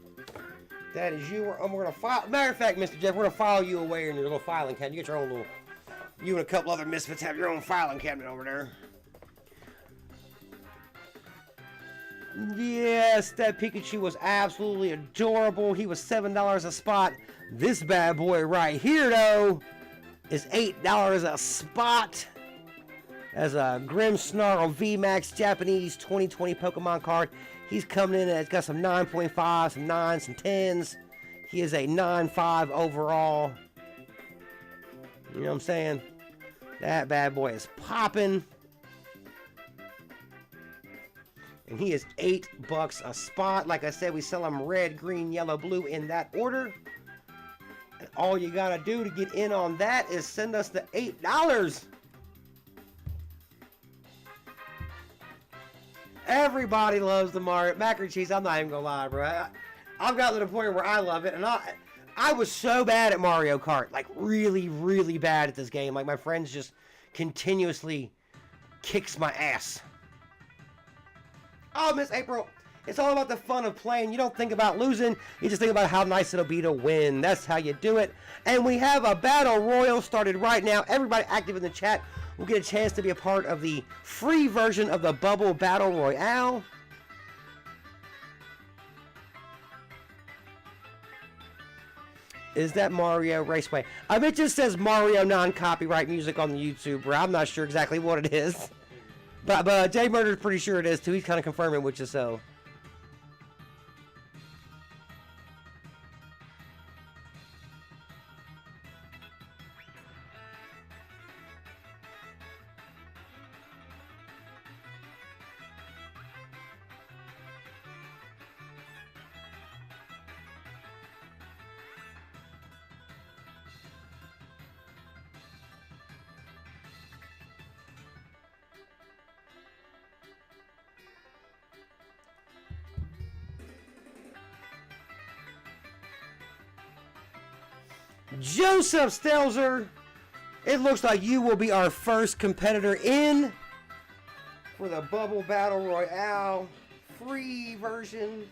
S1: that is you. We're going to file. Matter of fact, Mr. Jeff, we're going to file you away in your little filing cabinet. You get your own little. You and a couple other misfits have your own filing cabinet over there. Yes, that Pikachu was absolutely adorable. He was $7 a spot. This bad boy right here, though, is $8 a spot. As a Grimmsnarl VMAX Japanese 2020 Pokemon card. He's coming in and it's got some 9.5, some 9s, some 10s. He is a 9.5 overall. You know what I'm saying? That bad boy is popping. And he is $8 a spot. Like I said, we sell them red, green, yellow, blue in that order. And all you gotta do to get in on that is send us the $8. Everybody loves the Mario mac and cheese. I'm not even gonna lie, bro. I've gotten to the point where I love it, and I was so bad at Mario Kart, like really, really bad at this game. Like my friends just continuously kicks my ass. Oh, Miss April, it's all about the fun of playing. You don't think about losing. You just think about how nice it'll be to win. That's how you do it. And we have a battle royal started right now. Everybody active in the chat will get a chance to be a part of the free version of the Bubble Battle Royale. Is that Mario Raceway? It just says Mario non-copyright music on the YouTube, bro. I'm not sure exactly what it is. But Jay Murder's pretty sure it is, too. He's kind of confirming which is so. Joseph Stelzer, it looks like you will be our first competitor in for the Bubble Battle Royale free version.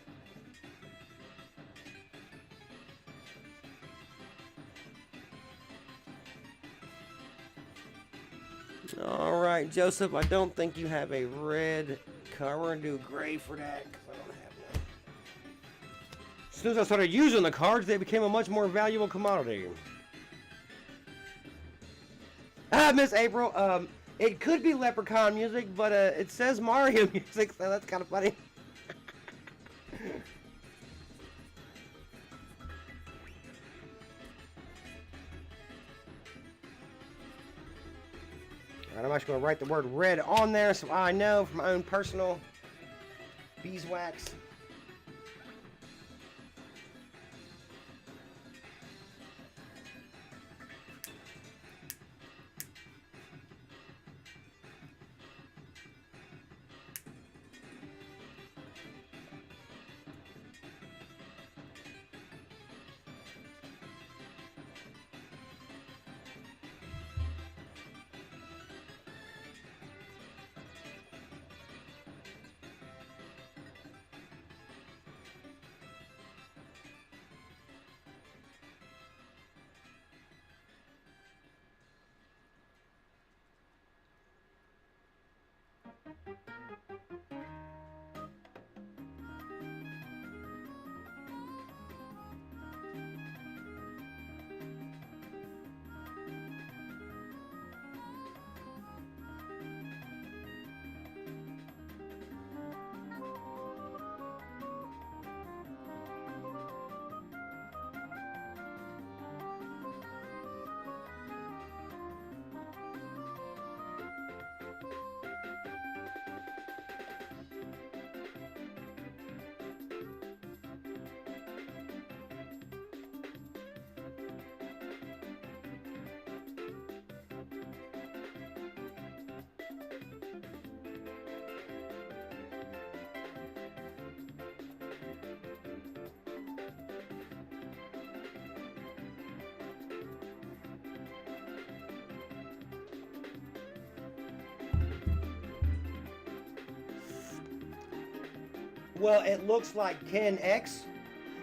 S1: All right, Joseph, I don't think you have a red color. We're going to do gray for that because I don't have one. As soon as I started using the cards, they became a much more valuable commodity. Miss April. It could be Leprechaun music, but it says Mario music, so that's kind of funny. Alright, I'm actually going to write the word red on there so I know from my own personal beeswax. Well, it looks like Ken X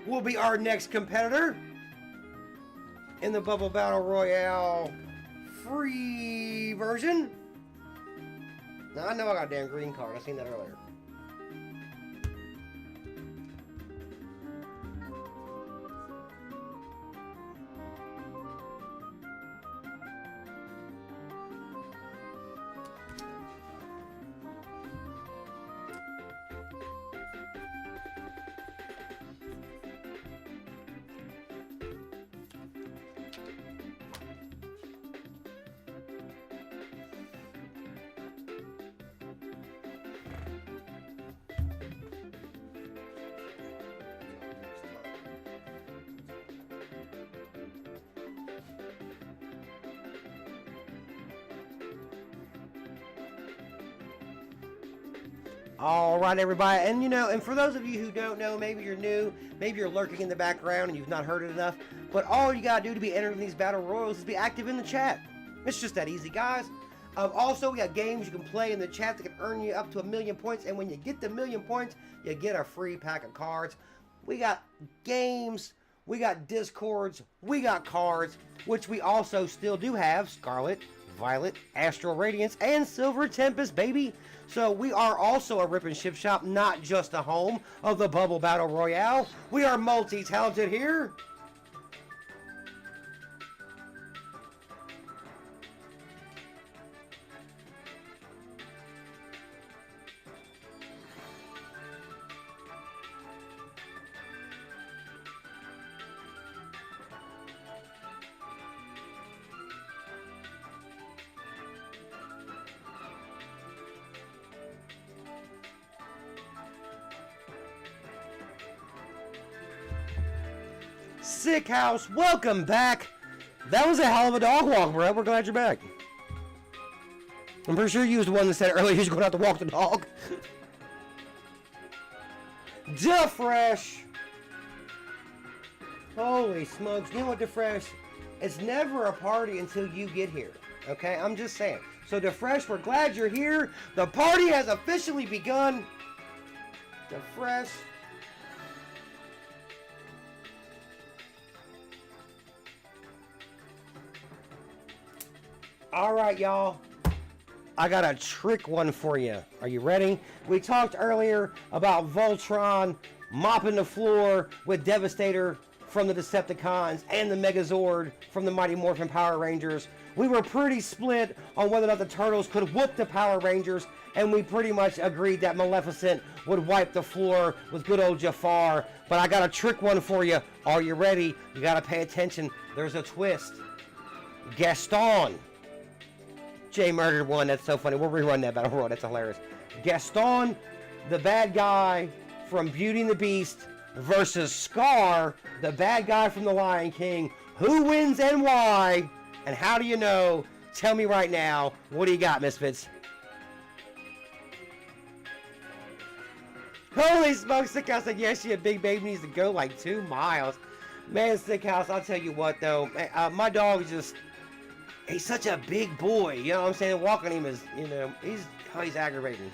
S1: will be our next competitor in the Bubble Battle Royale free version. Now, I know I got a damn green card. I seen that earlier. All right, everybody, and and for those of you who don't know, maybe you're new, maybe you're lurking in the background and you've not heard it enough, but all you gotta do to be entered in these battle royals is be active in the chat. It's just that easy, guys. Also, we got games you can play in the chat that can earn you up to 1,000,000 points, and when you get the 1,000,000 points, you get a free pack of cards. We got games, we got discords, we got cards, which we also still do have: Scarlet, Violet, Astral Radiance, and Silver Tempest, baby. So we are also a rip and ship shop, not just a home of the Bubble Battle Royale. We are multi-talented here. Sick House, welcome back. That was a hell of a dog walk, bro. We're glad you're back. I'm pretty sure you was the one that said earlier he's going to have to walk the dog. DeFresh. Holy smokes. You know what, DeFresh? It's never a party until you get here. Okay? I'm just saying. So, DeFresh, we're glad you're here. The party has officially begun. DeFresh. All right, y'all. I got a trick one for you. Are you ready? We talked earlier about Voltron mopping the floor with Devastator from the Decepticons and the Megazord from the Mighty Morphin Power Rangers. We were pretty split on whether or not the Turtles could whoop the Power Rangers, and we pretty much agreed that Maleficent would wipe the floor with good old Jafar. But I got a trick one for you. Are you ready? You got to pay attention. There's a twist. Gaston. Jay murdered one. That's so funny. We'll rerun that battle royal. That's hilarious. Gaston, the bad guy from Beauty and the Beast, versus Scar, the bad guy from The Lion King. Who wins and why? And how do you know? Tell me right now. What do you got, Misfits? Holy smokes, Sickhouse said, yes, she a big baby needs to go like 2 miles. Man, Sickhouse, I'll tell you what, though. My dog is just, he's such a big boy. You know what I'm saying? Walking him is, you know, he's aggravating.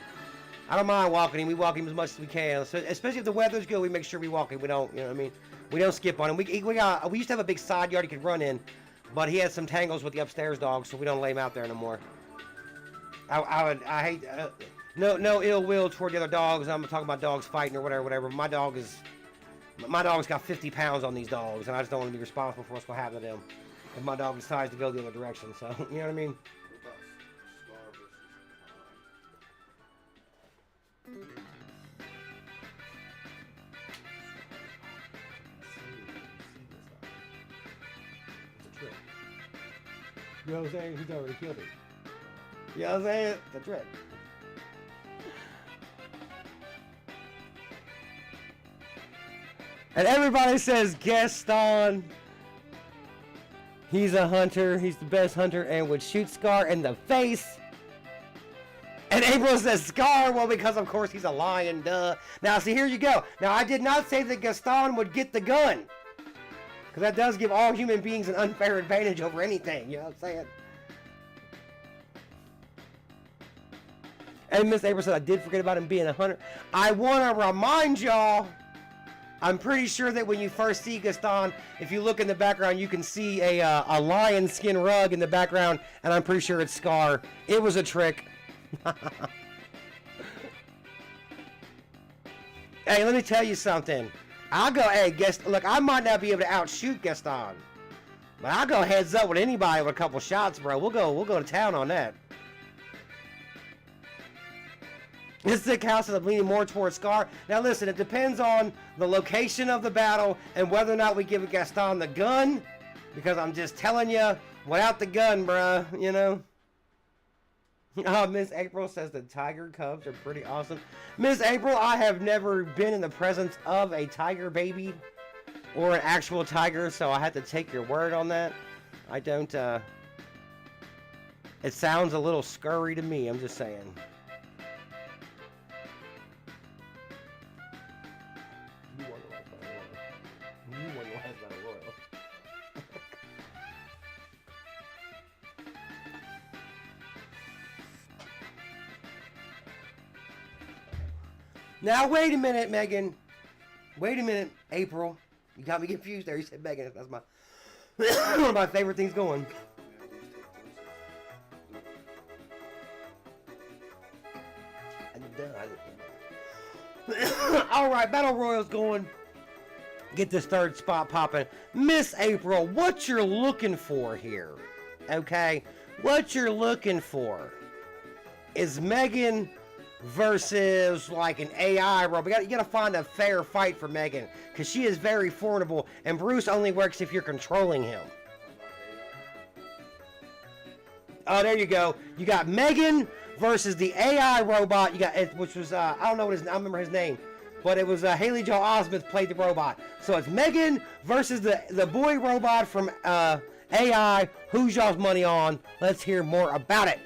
S1: I don't mind walking him. We walk him as much as we can. So, especially if the weather's good, we make sure we walk him. We don't, you know what I mean? We don't skip on him. We used to have a big side yard he could run in, but he had some tangles with the upstairs dog, so we don't lay him out there anymore. I hate, no ill will toward the other dogs. I'm talking about dogs fighting or whatever. My dog's got 50 pounds on these dogs, and I just don't want to be responsible for what's going to happen to them if my dog decides to go the other direction. So, you know what I mean? You know what I'm saying? He's already killed it. You know what I'm saying? It's a trick. And everybody says Gaston. He's a hunter. He's the best hunter and would shoot Scar in the face. And April says Scar. Well, because of course he's a lion, duh. Now, see, here you go. Now, I did not say that Gaston would get the gun. Because that does give all human beings an unfair advantage over anything. You know what I'm saying? And Miss April said, I did forget about him being a hunter. I want to remind y'all, I'm pretty sure that when you first see Gaston, if you look in the background, you can see a lion skin rug in the background. And I'm pretty sure it's Scar. It was a trick. Hey, let me tell you something. I'll go, hey, look, I might not be able to outshoot Gaston, but I'll go heads up with anybody with a couple shots, bro. We'll go to town on that. This sick house is leaning more towards Scar. Now listen, it depends on the location of the battle and whether or not we give Gaston the gun, because I'm just telling you, without the gun, bruh, you know. Miss April says the tiger cubs are pretty awesome. Miss April, I have never been in the presence of a tiger baby or an actual tiger, so I have to take your word on that. I don't, it sounds a little scurry to me, I'm just saying. You wonder why it's not a royal. You wonder why it's not a royal. Now, wait a minute, Megan. Wait a minute, April. You got me confused there. You said Megan. That's my one of my favorite things going. All right, Battle Royale's going. Get this third spot popping. Miss April, what you're looking for here, okay? What you're looking for is Megan versus like an AI robot. You gotta find a fair fight for Megan, because she is very formidable, and Bruce only works if you're controlling him. Oh, there you go. You got Megan versus the AI robot. You got, which was I don't know what his, I don't remember his name, but it was Haley Joel Osment played the robot. So it's Megan versus the boy robot from AI. Who's y'all's money on? Let's hear more about it.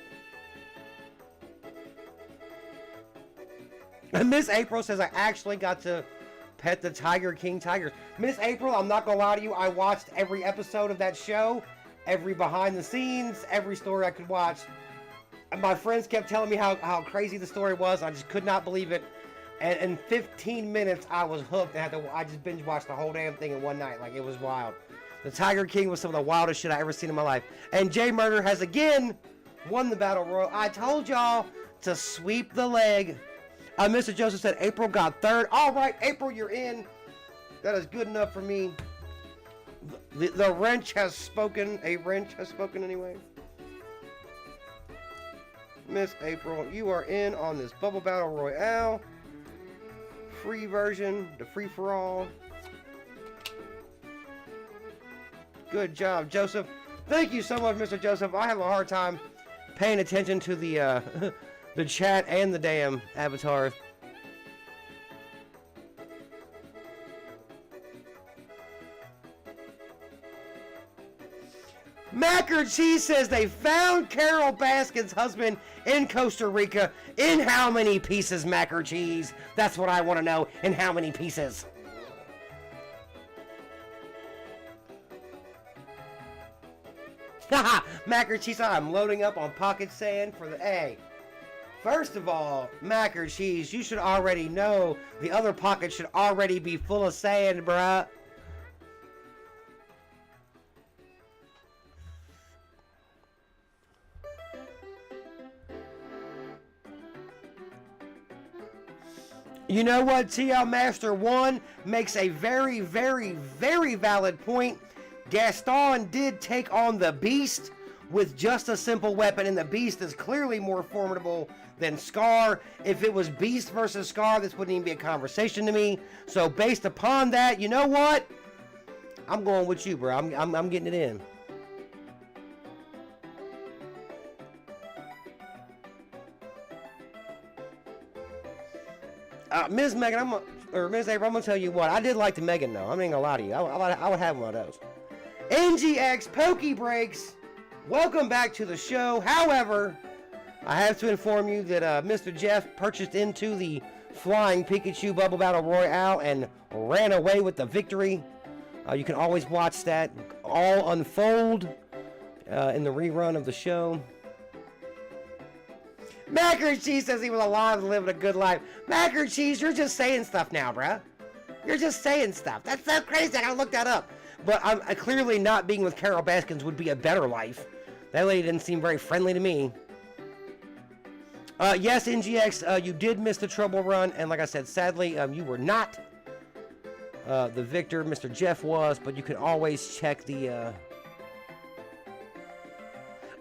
S1: And Miss April says, I actually got to pet the Tiger King tigers. Miss April, I'm not going to lie to you. I watched every episode of that show, every behind the scenes, every story I could watch. And my friends kept telling me how crazy the story was. I just could not believe it. And in 15 minutes, I was hooked. I just binge watched the whole damn thing in one night. Like, it was wild. The Tiger King was some of the wildest shit I ever seen in my life. And Jay Murder has again won the Battle Royal. I told y'all to sweep the leg. Mr. Joseph said April got third. All right, April, you're in. That is good enough for me. The wrench has spoken. A wrench has spoken anyway. Miss April, you are in on this Bubble Battle Royale. Free version, the free-for-all. Good job, Joseph. Thank you so much, Mr. Joseph. I have a hard time paying attention to the the chat and the damn avatars. Macker Cheese says they found Carol Baskin's husband in Costa Rica. In how many pieces, Macker Cheese? That's what I want to know. In how many pieces? Haha, Macker Cheese, I'm loading up on pocket sand for the A. First of all, Macker Cheese, you should already know the other pocket should already be full of sand, bruh. You know what? TL Master 1 makes a very, very, very valid point. Gaston did take on the Beast with just a simple weapon, and the Beast is clearly more formidable than Scar. If it was Beast versus Scar, this wouldn't even be a conversation to me. So based upon that, you know what? I'm going with you, bro. I'm getting it in. Ms. Megan, Ms. April, I'm gonna tell you what. I did like the Megan though. I'm not gonna lie to you. I would have one of those. NGX Pokey Breaks. Welcome back to the show. However, I have to inform you that Mr. Jeff purchased into the Flying Pikachu Bubble Battle Royale and ran away with the victory. You can always watch that all unfold in the rerun of the show. Macker and Cheese says he was alive and living a good life. Macker and Cheese, you're just saying stuff now, bruh. You're just saying stuff. That's so crazy. I gotta look that up. But I'm clearly not being with Carol Baskins would be a better life. That lady didn't seem very friendly to me. Yes, NGX, you did miss the trouble run, and like I said, sadly, you were not the victor. Mr. Jeff was, but you can always check the.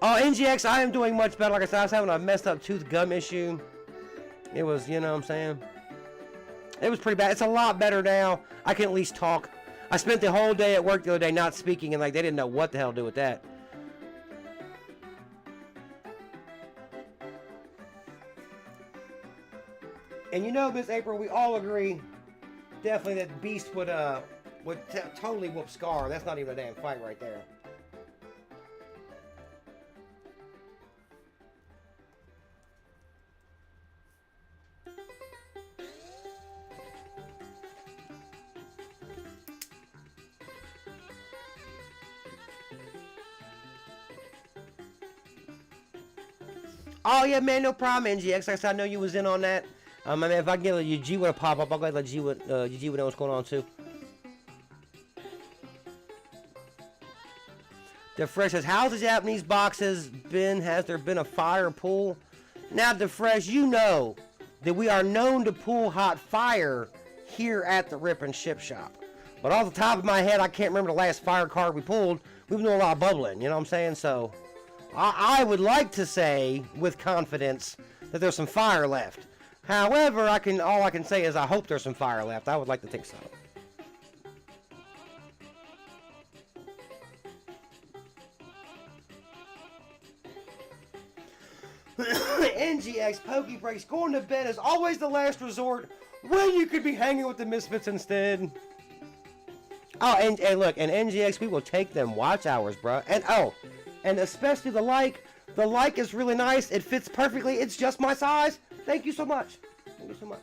S1: Oh, NGX, I am doing much better. Like I said, I was having a messed up tooth gum issue. It was, you know what I'm saying? It was pretty bad. It's a lot better now. I can at least talk. I spent the whole day at work the other day not speaking, and like they didn't know what the hell to do with that. And you know, Miss April, we all agree, definitely that Beast would totally whoop Scar. That's not even a damn fight right there. Oh yeah, man, no problem, NGX. Like I said, I know you was in on that. I mean, if I can get a Yugioh to pop up, I'll go ahead and let Yugioh know what's going on too. DeFresh says, how's the Japanese boxes been? Has there been a fire pool? Now, DeFresh, you know that we are known to pull hot fire here at the Rip and Ship Shop. But off the top of my head, I can't remember the last fire card we pulled. We've been doing a lot of bubbling, you know what I'm saying? So I would like to say with confidence that there's some fire left. However, all I can say is I hope there's some fire left. I would like to think so. NGX Pokey Breaks, going to bed is always the last resort when you could be hanging with the Misfits instead. Oh, and look, and NGX, we will take them watch hours, bro. And oh, and especially the like. The like is really nice. It fits perfectly. It's just my size. Thank you so much. Thank you so much.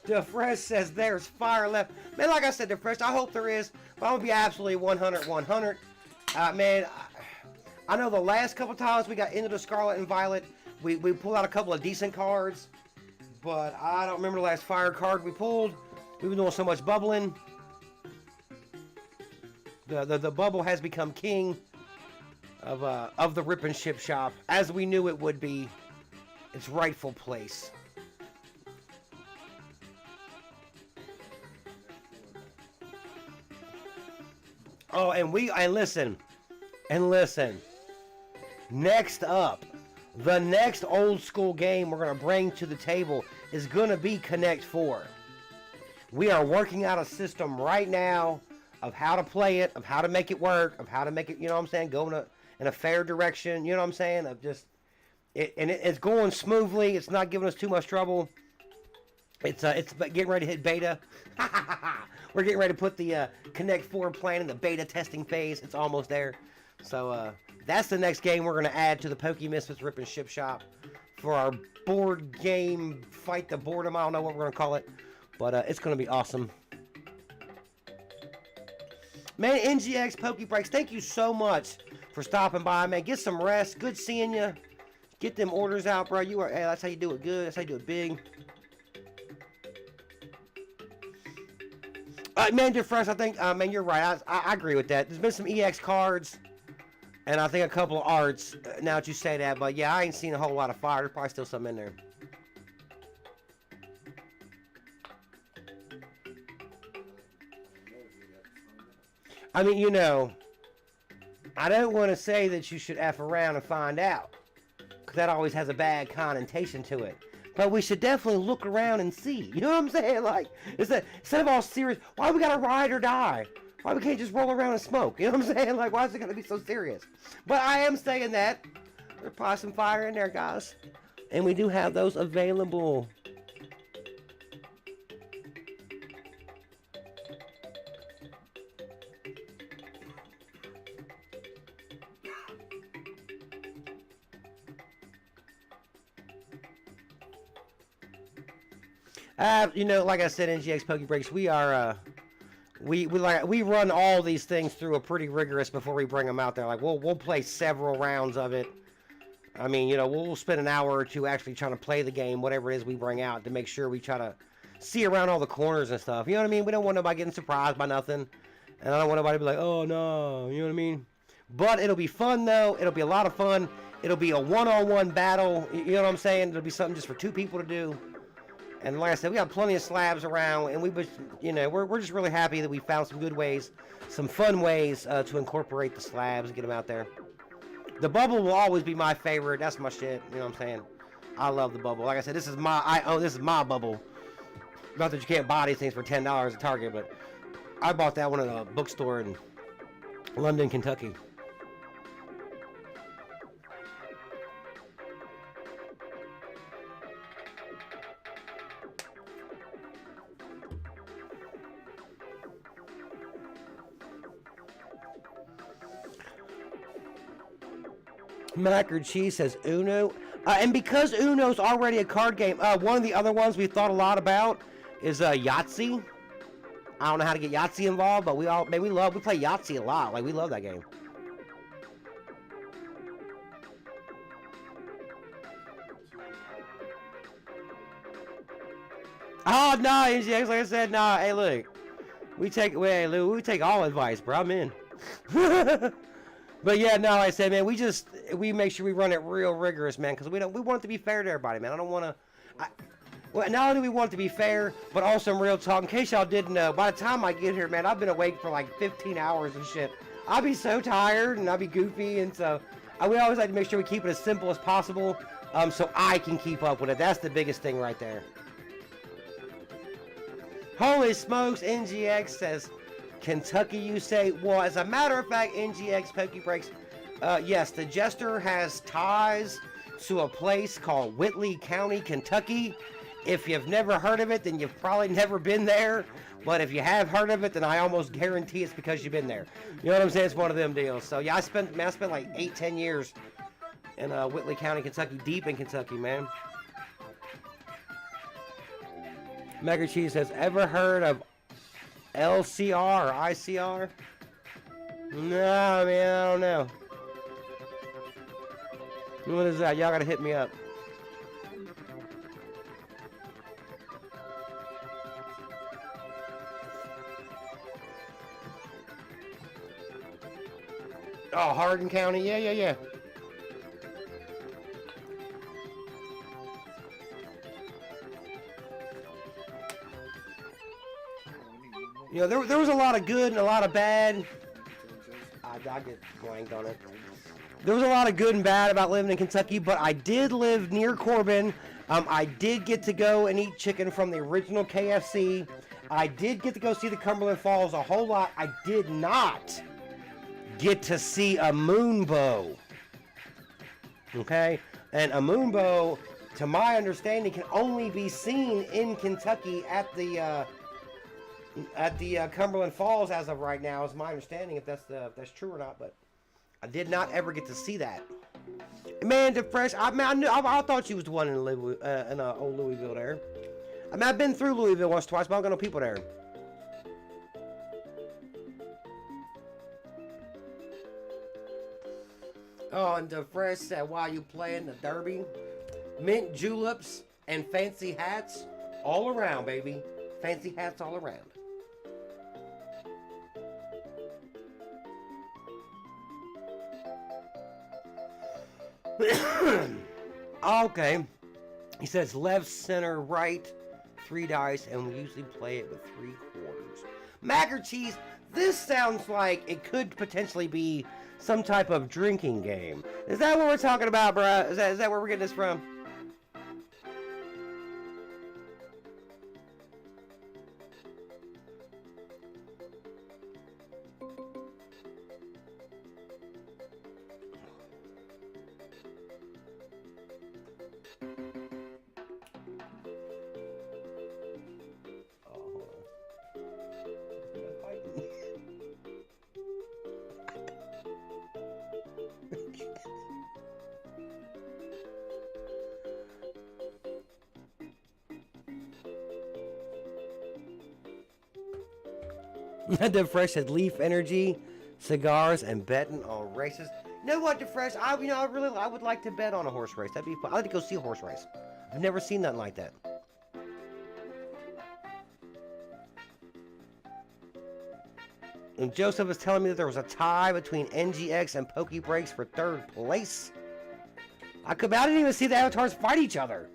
S1: DeFresh says there's fire left. Man, like I said, DeFresh, I hope there is. But I'm going to be absolutely 100. Man, I know the last couple times we got into the Scarlet and Violet, we pulled out a couple of decent cards. But I don't remember the last fire card we pulled. We've been doing so much bubbling. The bubble has become king of the Rip and Ship Shop, as we knew it would be its rightful place. Oh, and listen. Next up, the next old school game we're going to bring to the table is going to be Connect 4. We are working out a system right now of how to play it, of how to make it work, of how to make it, you know what I'm saying, go in a fair direction, you know what I'm saying, of just, it's going smoothly, it's not giving us too much trouble. It's getting ready to hit beta. We're getting ready to put the Connect 4 plan in the beta testing phase. It's almost there. So that's the next game we're going to add to the Pokemisfitz Rip and Ship Shop for our board game, Fight the Boredom. I don't know what we're going to call it, but it's going to be awesome. Man, NGX Pokebreaks, thank you so much for stopping by, man. Get some rest. Good seeing you. Get them orders out, bro. Hey, that's how you do it good. That's how you do it big. Manager Fresh, I think, man, you're right. I agree with that. There's been some EX cards, and I think a couple of arts, now that you say that. But, yeah, I ain't seen a whole lot of fire. There's probably still some in there. I mean, you know, I don't want to say that you should F around and find out, because that always has a bad connotation to it. But we should definitely look around and see. You know what I'm saying? Like, instead of all serious, why we gotta ride or die? Why we can't just roll around and smoke? You know what I'm saying? Like, why is it gotta be so serious? But I am saying that. There's probably some fire in there, guys. And we do have those available. You know, like I said, NGX Pokebreaks, we are, we run all these things through a pretty rigorous before we bring them out there. Like, we'll play several rounds of it. I mean, you know, we'll spend an hour or two actually trying to play the game, whatever it is we bring out, to make sure we try to see around all the corners and stuff. You know what I mean? We don't want nobody getting surprised by nothing. And I don't want nobody to be like, oh, no. You know what I mean? But it'll be fun, though. It'll be a lot of fun. It'll be a one-on-one battle. You know what I'm saying? It'll be something just for two people to do. And like I said, we got plenty of slabs around, and we're just really happy that we found some good ways, some fun ways to incorporate the slabs and get them out there. The bubble will always be my favorite. That's my shit. You know what I'm saying? I love the bubble. Like I said, this is my bubble. Not that you can't buy these things for $10 at Target, but I bought that one at a bookstore in London, Kentucky. Mac or Cheese says Uno. And because Uno's already a card game, one of the other ones we thought a lot about is Yahtzee. I don't know how to get Yahtzee involved, but we play Yahtzee a lot. Like, we love that game. Oh, no, NGX, like I said, nah, hey, look. We take all advice, bro. I'm in. But yeah, no, like I said, man, we make sure we run it real rigorous, man, because we want it to be fair to everybody, man. I don't want to, well, not only do we want it to be fair, but also in real talk, in case y'all didn't know, by the time I get here, man, I've been awake for like 15 hours and shit. I'll be so tired and I'll be goofy, and so we always like to make sure we keep it as simple as possible, so I can keep up with it. That's the biggest thing right there. Holy smokes, NGX says, Kentucky, you say? Well, as a matter of fact, NGX Pokebreaks, yes, the Jester has ties to a place called Whitley County, Kentucky. If you've never heard of it, then you've probably never been there. But if you have heard of it, then I almost guarantee it's because you've been there. You know what I'm saying? It's one of them deals. So yeah, I spent like 8-10 years in Whitley County, Kentucky, deep in Kentucky, man. Mega Cheese says, ever heard of LCR or ICR? No, man, I don't know. What is that? Y'all gotta hit me up. Oh, Hardin County? Yeah. You know, there was a lot of good and a lot of bad. I get blanked on it. There was a lot of good and bad about living in Kentucky, but I did live near Corbin. I did get to go and eat chicken from the original KFC. I did get to go see the Cumberland Falls a whole lot. I did not get to see a moonbow. Okay? And a moonbow, to my understanding, can only be seen in Kentucky at the Cumberland Falls as of right now, is my understanding, if that's true or not. But I did not ever get to see that. Man, DeFresh, I thought you was the one in old Louisville there. I mean, I've been through Louisville once, twice, but I don't got no people there. Oh, and DeFresh said, while you playing the derby, mint juleps and fancy hats all around, baby. Fancy hats all around. Okay. He says left, center, right, 3 dice, and we usually play it with 3 quarters. Mac or cheese, this sounds like it could potentially be some type of drinking game. Is that what we're talking about, bruh? Is that where we're getting this from? DeFresh said Leaf Energy, cigars, and betting on races. You know what, DeFresh? I would like to bet on a horse race. That'd be fun. I'd like to go see a horse race. I've never seen nothing like that. And Joseph was telling me that there was a tie between NGX and Pokebreaks for 3rd place. I didn't even see the avatars fight each other.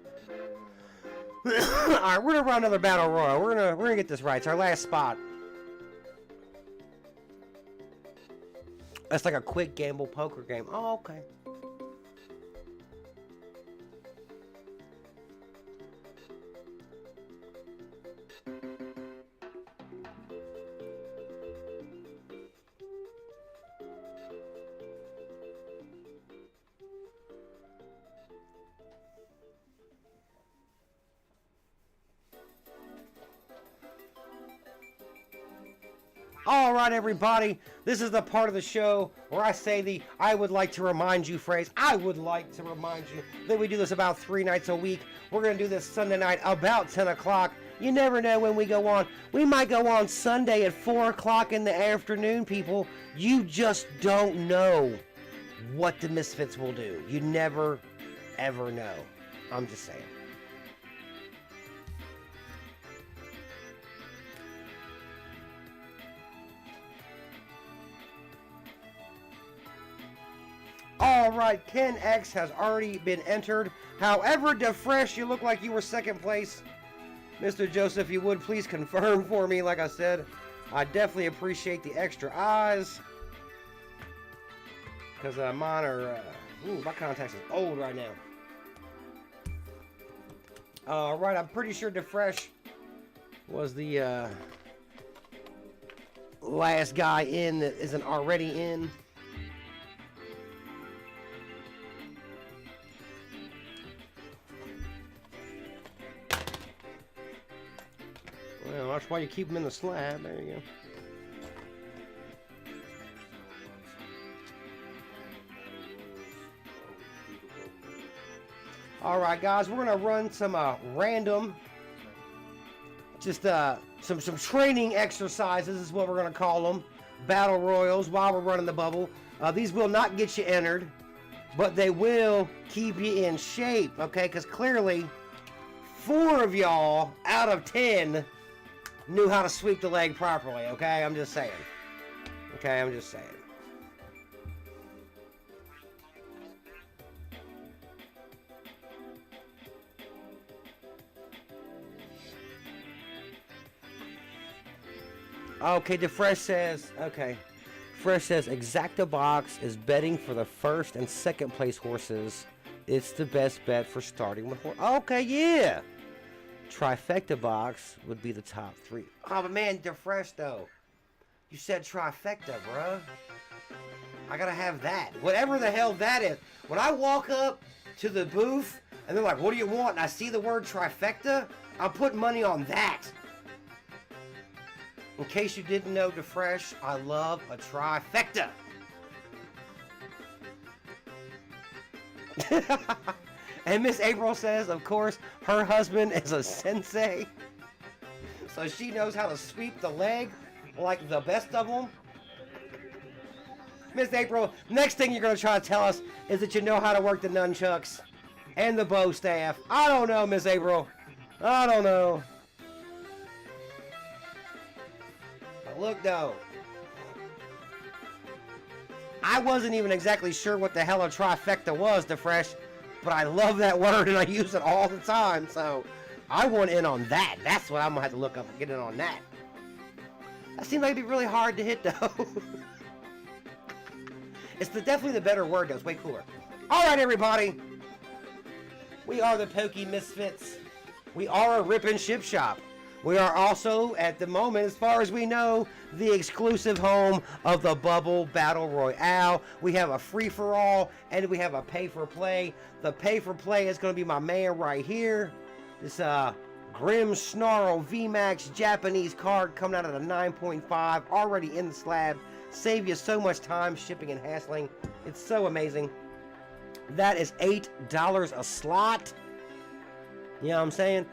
S1: All right, we're gonna run another battle royal. We're gonna get this right. It's our last spot. That's like a quick gamble poker game. Oh, okay. All right, everybody, this is the part of the show where I say I would like to remind you phrase. I would like to remind you that we do this about 3 nights a week. We're going to do this Sunday night about 10 o'clock. You never know when we go on. We might go on Sunday at 4 o'clock in the afternoon, people. You just don't know what the Misfits will do. You never, ever know. I'm just saying. All right, Ken X has already been entered. However, DeFresh, you look like you were 2nd place. Mr. Joseph, you would please confirm for me, like I said. I definitely appreciate the extra eyes. Because mine are... my contacts is old right now. All right, I'm pretty sure DeFresh was the last guy in that isn't already in. Well, that's why you keep them in the slab. There you go. All right, guys, we're gonna run some random, just some training exercises is what we're gonna call them, battle royals while we're running the bubble. These will not get you entered, but they will keep you in shape, okay? Because clearly, 4 of y'all out of 10 knew how to sweep the leg properly, okay? I'm just saying. Okay, I'm just saying. Okay, the Fresh says, okay. Fresh says, Exacta Box is betting for the first and second place horses. It's the best bet for starting with horse. Okay, yeah. Trifecta Box would be the top 3. Oh, but man, they're Fresh, though. You said trifecta, bruh. I gotta have that. Whatever the hell that is. When I walk up to the booth, and they're like, what do you want? And I see the word trifecta, I'm putting money on that. In case you didn't know, the Fresh, I love a trifecta. And Miss April says, of course, her husband is a sensei. So she knows how to sweep the leg like the best of them. Miss April, next thing you're going to try to tell us is that you know how to work the nunchucks and the bow staff. I don't know, Miss April. I don't know. But look, though. I wasn't even exactly sure what the hell a trifecta was, the Fresh, but I love that word and I use it all the time, so I want in on that. That's what I'm going to have to look up and get in on that. That seems like it'd be really hard to hit, though. It's definitely the better word, though. It's way cooler. All right, everybody. We are the Pokemisfitz. We are a rip and ship shop. We are also, at the moment, as far as we know, the exclusive home of the Bubble Battle Royale. We have a free-for-all, and we have a pay-for-play. The pay-for-play is going to be my man right here. This, Grim Snarl VMAX Japanese card coming out of the 9.5, already in the slab. Save you so much time shipping and hassling. It's so amazing. That is $8 a slot. You know what I'm saying?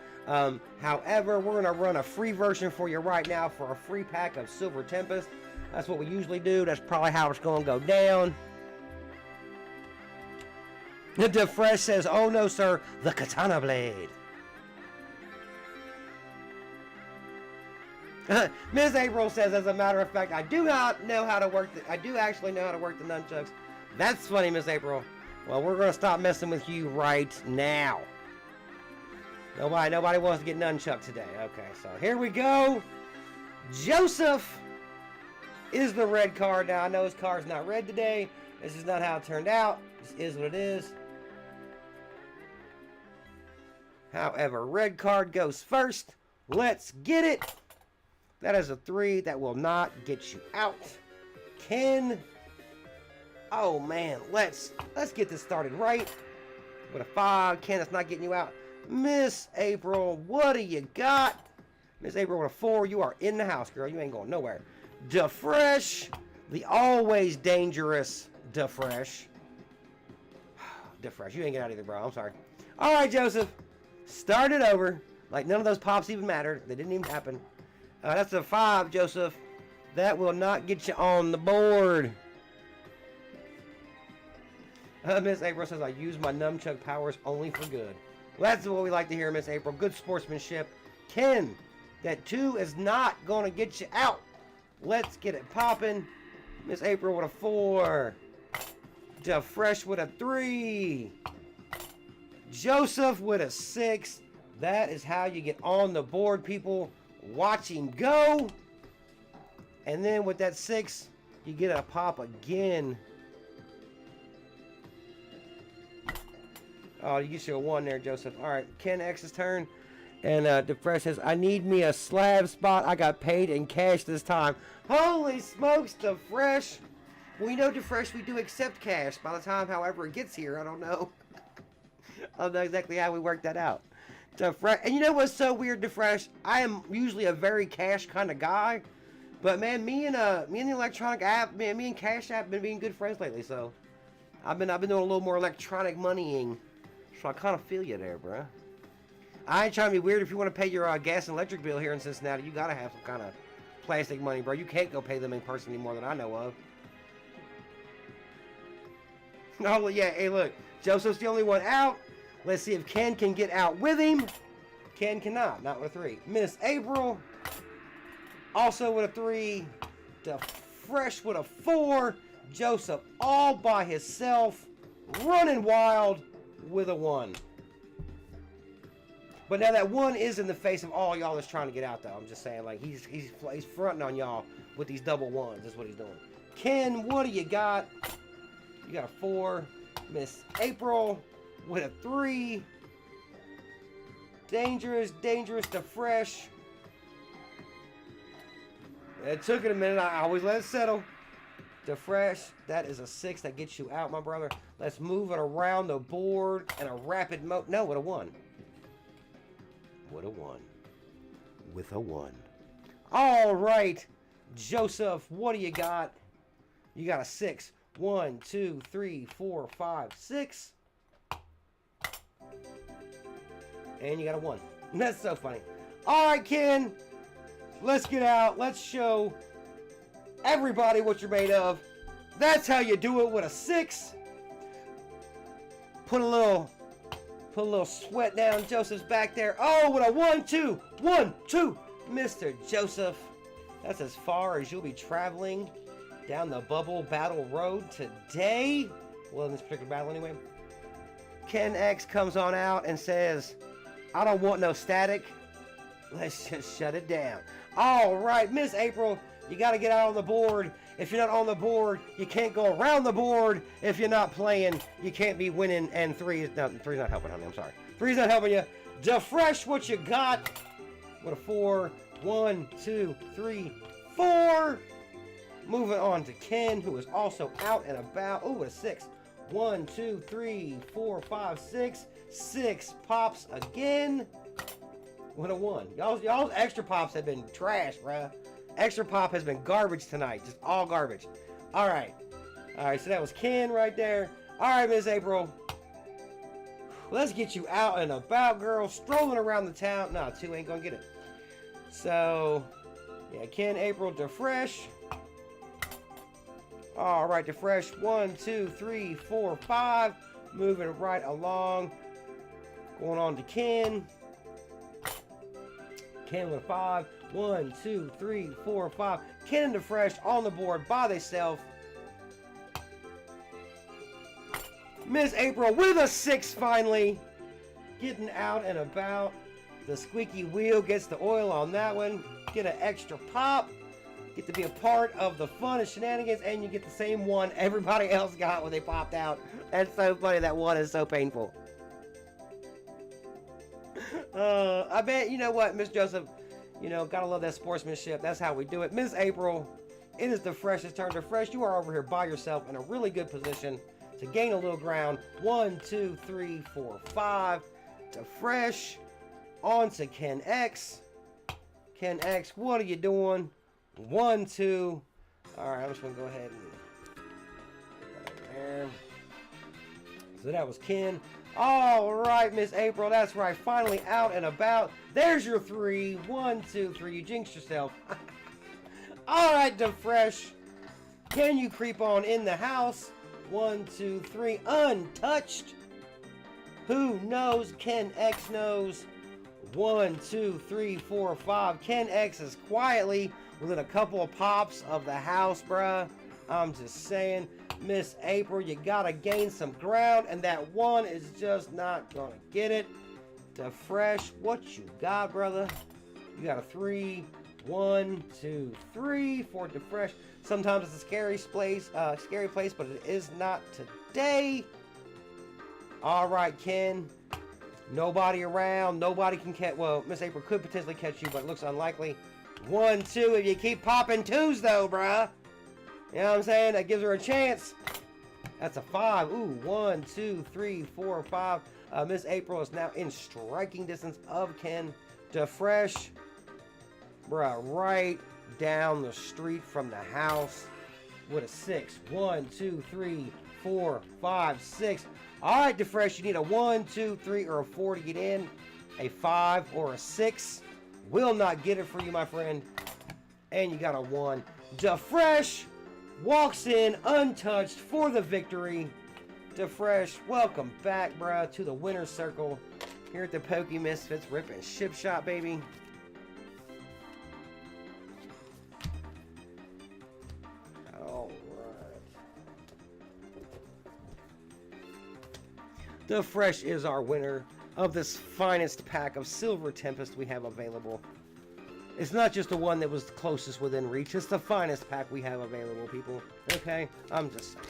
S1: However, we're going to run a free version for you right now for a free pack of Silver Tempest. That's what we usually do. That's probably how it's going to go down. The Fresh says, oh no, sir, the Katana Blade. Ms. April says, as a matter of fact, I do not know how to work I do actually know how to work the nunchucks. That's funny, Miss April. Well, we're going to stop messing with you right now. Nobody wants to get nunchuck today. Okay, so here we go. Joseph is the red card. Now, I know his card's not red today. This is not how it turned out. This is what it is. However, red card goes first. Let's get it. That is a 3. That will not get you out. Ken. Oh, man. Let's get this started right. With a 5. Ken, that's not getting you out. Miss April, what do you got? Miss April with a 4. You are in the house, girl. You ain't going nowhere. DeFresh. The always dangerous DeFresh. DeFresh. You ain't get out either, bro. I'm sorry. All right, Joseph. Start it over. Like none of those pops even mattered. They didn't even happen. That's a 5, Joseph. That will not get you on the board. Miss April says, I use my nunchuck powers only for good. Well, that's what we like to hear, Miss April. Good sportsmanship. Ken, that 2 is not going to get you out. Let's get it popping. Miss April with a 4. DeFresh with a 3. Joseph with a 6. That is how you get on the board, people. Watch him go. And then with that 6, you get a pop again. Oh, you get your 1 there, Joseph. All right, Ken X's turn. And DeFresh says, I need me a slab spot. I got paid in cash this time. Holy smokes, DeFresh. Well, you know, DeFresh, we do accept cash. By the time, however, it gets here, I don't know. I don't know exactly how we work that out. DeFresh, and you know what's so weird, DeFresh? I am usually a very cash kind of guy. But, man, me and the electronic app, man, me and Cashapp have been being good friends lately, so I've been doing a little more electronic moneying. So I kind of feel you there, bro. I ain't trying to be weird. If you want to pay your gas and electric bill here in Cincinnati, you got to have some kind of plastic money, bro. You can't go pay them in person anymore than I know of. Oh, yeah. Hey, look. Joseph's the only one out. Let's see if Ken can get out with him. Ken cannot. Not with a 3. Miss April. Also with a 3. DeFresh with a 4. Joseph all by himself. Running wild with a 1. But now that 1 is in the face of all y'all that's trying to get out, though. I'm just saying, like, he's fronting on y'all with these double 1s. That's what he's doing. Ken, what do you got? You got a 4. Miss April with a 3. Dangerous to fresh. It took it a minute. I always let it settle. To fresh, that is a 6 that gets you out, my brother. Let's move it around the board and a rapid mode. No, with a 1. With a 1. With a 1. All right, Joseph, what do you got? You got a 6. 1, 2, 3, 4, 5, 6. And you got a 1. That's so funny. All right, Ken. Let's get out. Let's show everybody what you're made of. That's how you do it with a 6. Put a little sweat down Joseph's back there. Oh, with a 1, 2. 1, 2. Mr. Joseph. That's as far as you'll be traveling down the Bubble Battle Road today. Well, in this particular battle anyway. Ken X comes on out and says, I don't want no static. Let's just shut it down. All right, Miss April, you got to get out on the board. If you're not on the board, you can't go around the board. If you're not playing, you can't be winning. And 3 is not helping, honey. I'm sorry. 3's not helping you. Defresh what you got. With a 4. 1, 2, 3, 4. Moving on to Ken, who is also out and about. Oh, with a 6. 1, 2, 3, 4, 5, 6. 6 pops again. With a 1. Y'all's extra pops have been trash, bruh. Extra pop has been garbage tonight. Just all garbage. All right. All right, so that was Ken right there. All right, Miss April. Let's get you out and about, girl. Strolling around the town. No, 2 ain't gonna get it. So, yeah, Ken, April, Defresh. All right, Defresh. 1, 2, 3, 4, 5. Moving right along. Going on to Ken. Ken with a 5. 1, 2, 3, 4, 5. Ken and Defresh on the board by themselves. Miss April with a 6 finally. Getting out and about. The squeaky wheel gets the oil on that one. Get an extra pop. Get to be a part of the fun and shenanigans. And you get the same 1 everybody else got when they popped out. That's so funny. That 1 is so painful. I bet, you know what, Miss Joseph, you know, gotta love that sportsmanship. That's how we do it. Miss April, it is Defresh's turn. Defresh, you are over here by yourself in a really good position to gain a little ground. 1, 2, 3, 4, 5. Defresh, on to Ken X. Ken X, what are you doing? 1, 2. All right, I'm just gonna go ahead and right there. So that was Ken. All right, Miss April, that's right. Finally out and about. There's your 3. 1, 2, 3. You jinxed yourself. All right, Defresh. Can you creep on in the house? 1, 2, 3. Untouched. Who knows? Ken X knows. 1, 2, 3, 4, 5. Ken X is quietly within a couple of pops of the house, bruh. I'm just saying. Miss April, you gotta gain some ground, and that 1 is just not gonna get it. Defresh, what you got, brother? You got a 3. 1, 2, 3 for Defresh. Sometimes it's a scary place, but it is not today. All right, Ken. Nobody around. Nobody can catch. Well, Miss April could potentially catch you, but it looks unlikely. 1, 2. If you keep popping 2s, though, bruh. You know what I'm saying? That gives her a chance. That's a 5. Ooh, 1, 2, 3, 4, 5. Miss April is now in striking distance of Ken. Defresh, bruh, right down the street from the house with a 6. 1, 2, 3, 4, 5, 6. All right, Defresh, you need a 1, 2, 3, or a 4 to get in. A 5 or a 6 will not get it for you, my friend. And you got a 1. Defresh walks in untouched for the victory. Defresh, welcome back, bruh, to the winner's circle here at the Pokemisfitz Rip and Ship Shop, baby. All right. Defresh is our winner of this finest pack of Silver Tempest we have available. It's not just the one that was closest within reach. It's the finest pack we have available, people. Okay? I'm just saying.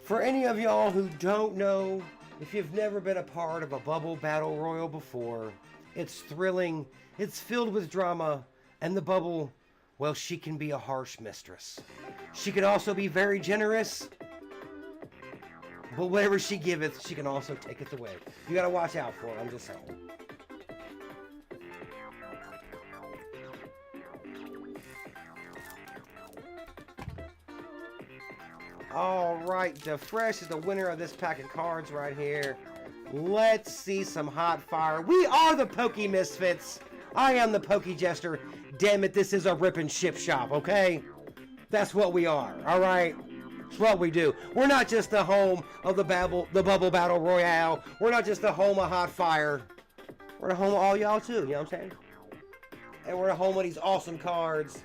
S1: For any of y'all who don't know, if you've never been a part of a bubble battle royal before, it's thrilling, it's filled with drama, and the bubble, well, she can be a harsh mistress. She can also be very generous, but whatever she giveth, she can also taketh away. You gotta watch out for it, I'm just saying. Alright, the Fresh is the winner of this pack of cards right here. Let's see some hot fire. We are the Pokemisfitz. I am the Poke Jester. Damn it, this is a rip and ship shop, okay? That's what we are, alright? It's what we do. We're not just the home of the Bubble Battle Royale. We're not just the home of hot fire. We're the home of all y'all too, you know what I'm saying? And we're the home of these awesome cards.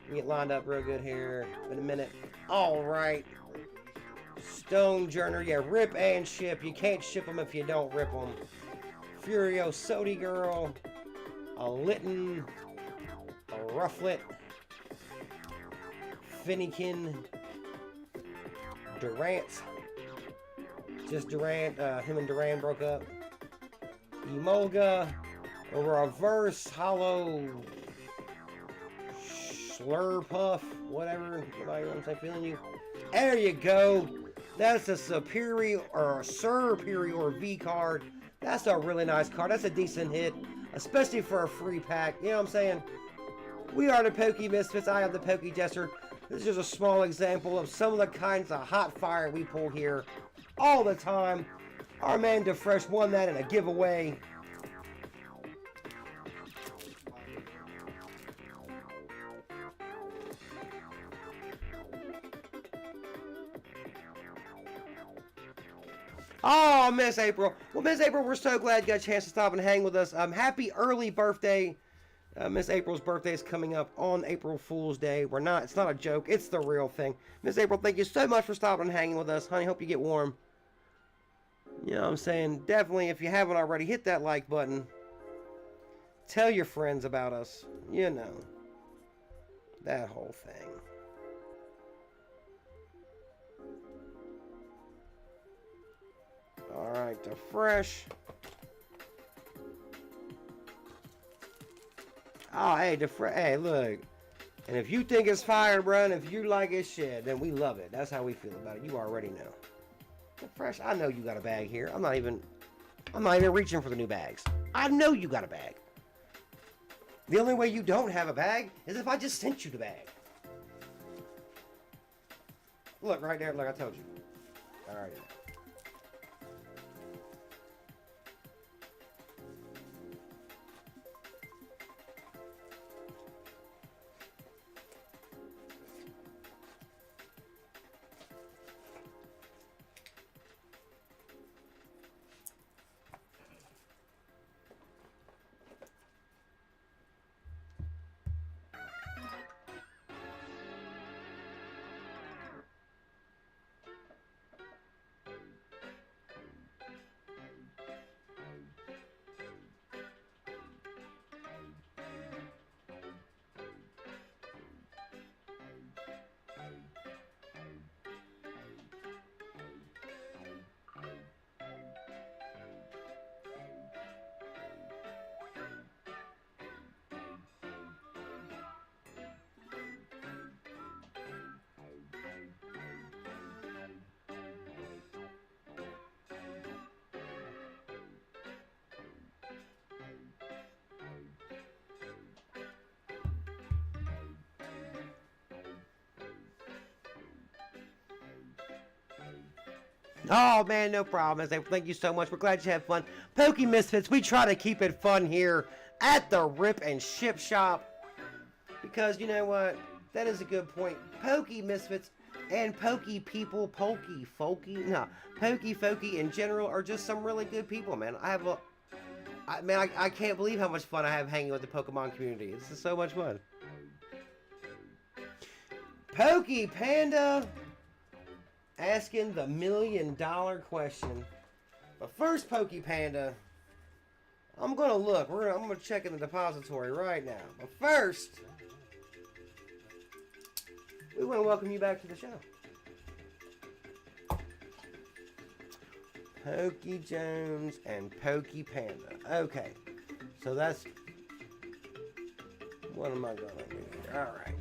S1: We get lined up real good here in a minute. Alright. Stone Journer, yeah, rip and ship. You can't ship them if you don't rip them. Furio Sody Girl, a Litten, a Rufflet, Finnegan, Durant, just Durant, him and Durant broke up. Emolga, a reverse hollow Slurpuff, whatever, you know what I'm saying, feeling you. There you go. That's a superior or a superior V card. That's a really nice card. That's a decent hit, especially for a free pack. You know what I'm saying? We are the Pokemisfitz. I am the Poke Jester. This is just a small example of some of the kinds of hot fire we pull here all the time. Our man DeFresh won that in a giveaway. Oh, Miss April. Well, Miss April, we're so glad you got a chance to stop and hang with us. Happy early birthday. Miss April's birthday is coming up on April Fool's Day. It's not a joke. It's the real thing. Miss April, thank you so much for stopping and hanging with us. Honey, hope you get warm. You know what I'm saying? Definitely, if you haven't already, hit that like button. Tell your friends about us. You know. That whole thing. Alright, the Fresh. Oh, hey, hey, look. And if you think it's fire, bro, and if you like it shit, then we love it. That's how we feel about it. You already know. The Fresh, I know you got a bag here. I'm not even reaching for the new bags. I know you got a bag. The only way you don't have a bag is if I just sent you the bag. Look, right there, like I told you. Alright. Oh, man, no problem. Thank you so much. We're glad you had fun. Pokemisfitz, we try to keep it fun here. at the Rip and Ship Shop. Because you know what? That is a good point. Pokemisfitz and Poke people, Folky in general are just some really good people, man. I can't believe how much fun I have hanging with the Pokemon community. This is so much fun. Poke Panda asking the $1 million question. But first, Poke Panda, I'm gonna look. I'm gonna check in the depository right now. But first, we want to welcome you back to the show. Poke Jones and Poke Panda. Okay, so that's what am I gonna do here? All right.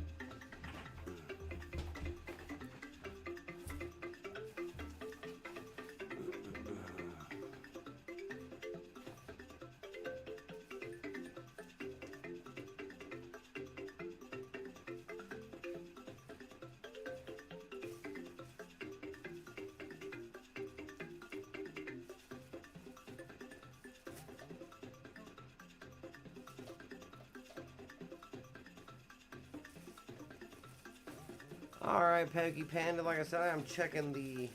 S1: Alright, Poke Panda, like I said, I am checking the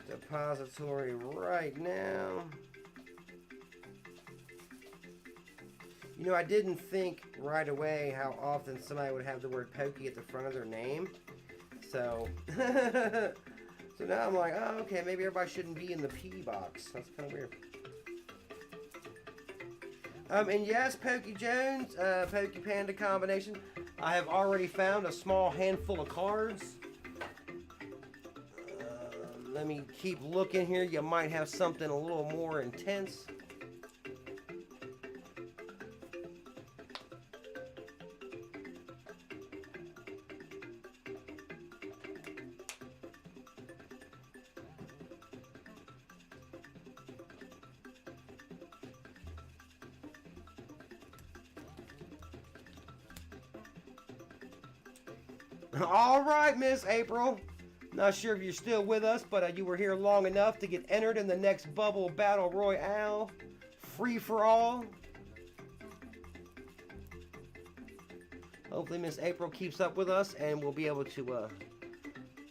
S1: depository right now. You know, I didn't think right away how often somebody would have the word Poke at the front of their name. So, so now I'm like, oh, okay, maybe everybody shouldn't be in the P box. That's kind of weird. And yes, Poke Jones, Poke Panda combination. I have already found a small handful of cards. Let me keep looking here. You might have something a little more intense. All right, Miss April. Not sure if you're still with us, but you were here long enough to get entered in the next Bubble Battle Royale. Free for all. Hopefully Miss April keeps up with us and we'll be able to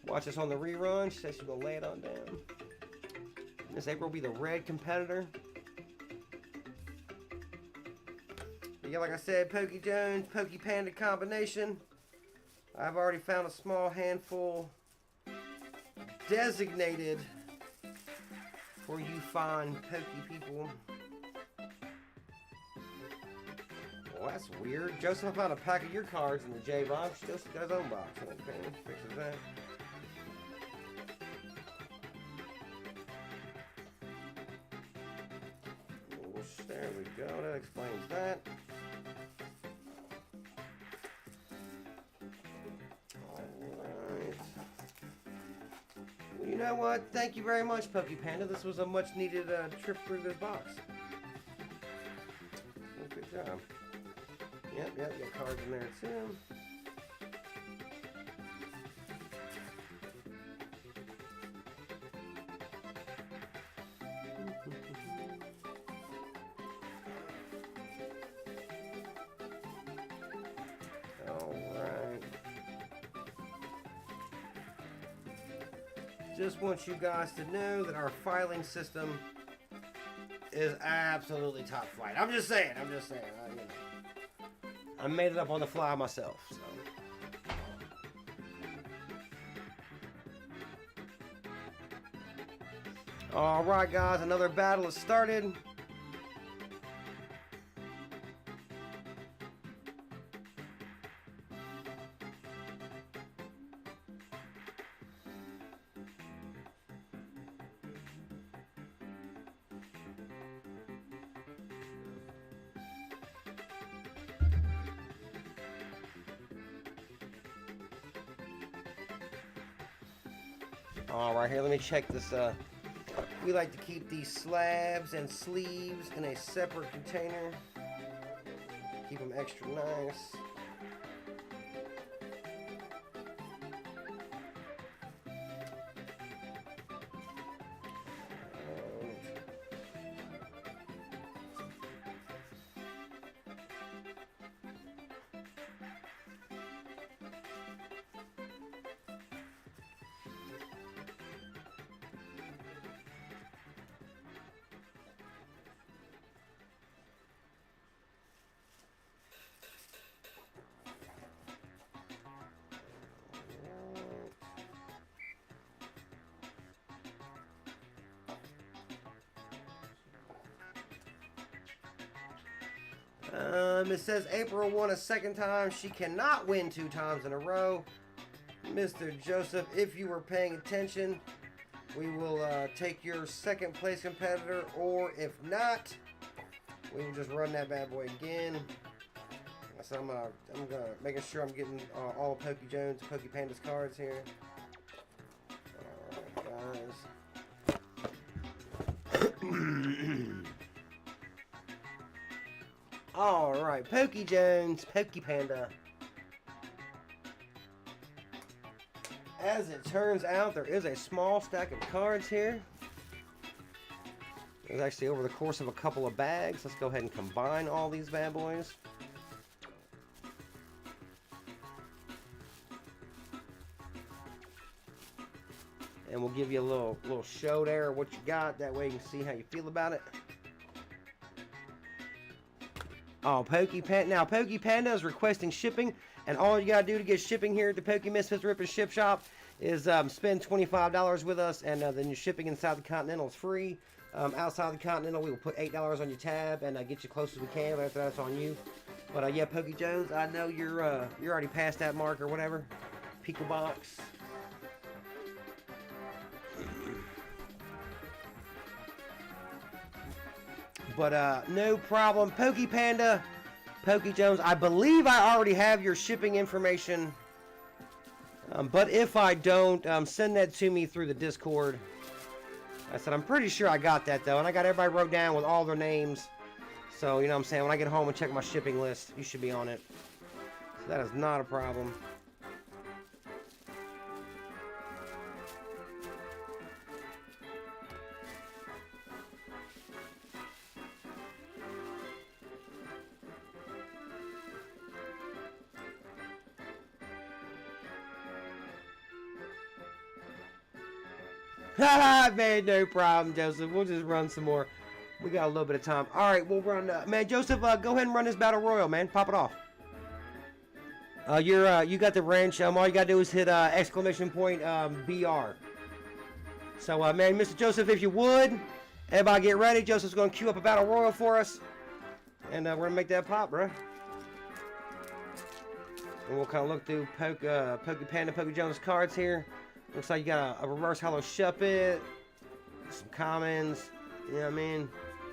S1: watch us on the rerun. She said she's going to lay it on down. Miss April will be the red competitor. But yeah, like I said, Poke Jones, Poke Panda combination. I've already found a small handful designated for you fine Poke people. Well, that's weird. Joseph found a pack of your cards in the J box. Joseph got his own box. Okay, fixes that. There we go. That explains that. You know what? Thank you very much, Poke Panda. This was a much needed trip through this box. Good job. Yep, got cards in there too. Just want you guys to know that our filing system is absolutely top flight. I'm just saying. You know, I made it up on the fly myself. So. All right, guys, another battle has started. All right, here, let me check this. We like to keep these slabs and sleeves in a separate container. Keep them extra nice. It says April won a second time. She cannot win 2 times in a row. Mr. Joseph, if you were paying attention, we will take your second place competitor, or if not, we will just run that bad boy again. So I'm gonna making sure I'm getting all of Poke Jones, Poke Panda's cards here. Alright, guys. Alright, Poke Jones, Poke Panda. As it turns out, there is a small stack of cards here. It was actually over the course of a couple of bags. Let's go ahead and combine all these bad boys. And we'll give you a little show there of what you got. That way you can see how you feel about it. Oh, Poke Panda. Now, Poke Panda is requesting shipping. And all you got to do to get shipping here at the Pokemisfitz Rip and Ship Shop is spend $25 with us. And then your shipping inside the Continental is free. Outside the Continental, we will put $8 on your tab and get you close as we can. After that's on you. But yeah, Poke Jones, I know you're already past that mark or whatever. Pico box. But no problem. Poke Panda, Poke Jones, I believe I already have your shipping information. But if I don't, send that to me through the Discord. I said, I'm pretty sure I got that, though. And I got everybody wrote down with all their names. So, you know what I'm saying? When I get home and check my shipping list, you should be on it. So that is not a problem. Haha, man, no problem, Joseph. We'll just run some more. We got a little bit of time. All right, we'll run. Man, Joseph, go ahead and run this battle royal, man. Pop it off. You got the wrench. All you gotta do is hit exclamation point BR. So, man, Mr. Joseph, if you would, everybody get ready. Joseph's gonna queue up a battle royal for us, and we're gonna make that pop, bro. And we'll kind of look through Poke Panda, Poke Jones cards here. Looks like you got a reverse hollow Shuppet, some commons, you know what I mean?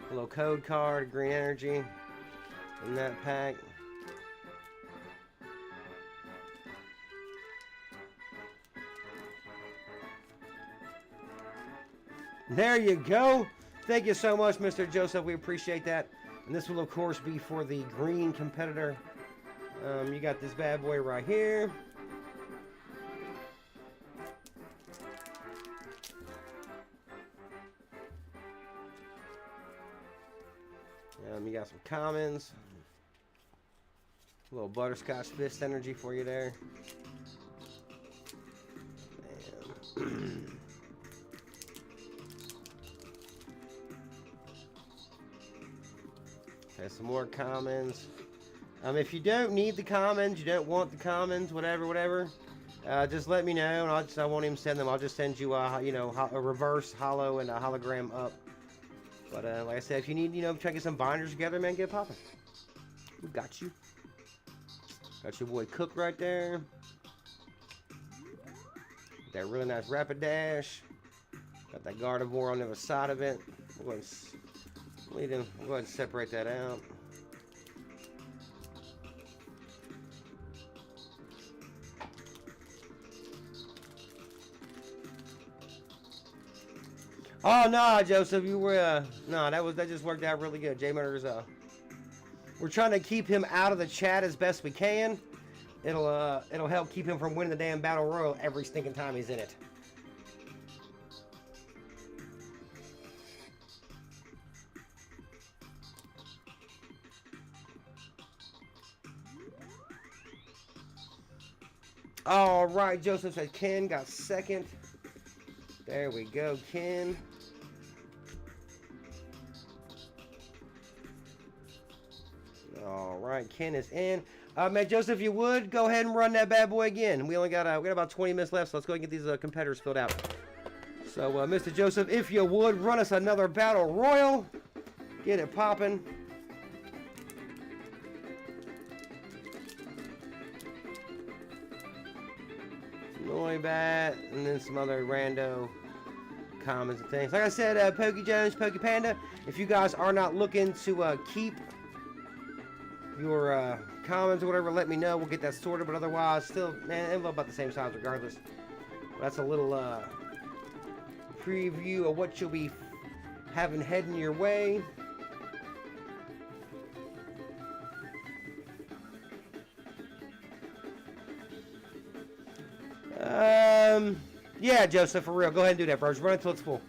S1: A little code card, green energy in that pack. There you go. Thank you so much, Mr. Joseph. We appreciate that. And this will, of course, be for the green competitor. You got this bad boy right here. You got some commons. A little butterscotch fist energy for you there. And there's some more commons. If you don't need the commons, you don't want the commons, whatever, just let me know, and I won't even send them. I'll just send you a reverse hollow and a hologram up. But like I said, if you need, try to get some binders together, man, get popping. We got you. Got your boy Cook right there. That really nice Rapidash. Got that Gardevoir on the other side of it. We'll go ahead and separate that out. Oh no, Joseph, you were no, that just worked out really good. J Murders, we're trying to keep him out of the chat as best we can. It'll help keep him from winning the damn battle royal every stinking time he's in it. All right, Joseph said Ken got second. There we go, Ken. All right, Ken is in. Man, Joseph, if you would, go ahead and run that bad boy again. We got about 20 minutes left, so let's go and get these competitors filled out. So, Mr. Joseph, if you would, run us another battle royal. Get it popping. Bat, and then some other rando comments and things. Like I said, Pokey Jones, Pokey Panda, if you guys are not looking to keep your comments or whatever, let me know. We'll get that sorted, but otherwise, still, man, envelope about the same size regardless. That's a little preview of what you'll be having heading your way. Yeah, Joseph, for real. Go ahead and do that, bro. Just run until it's full.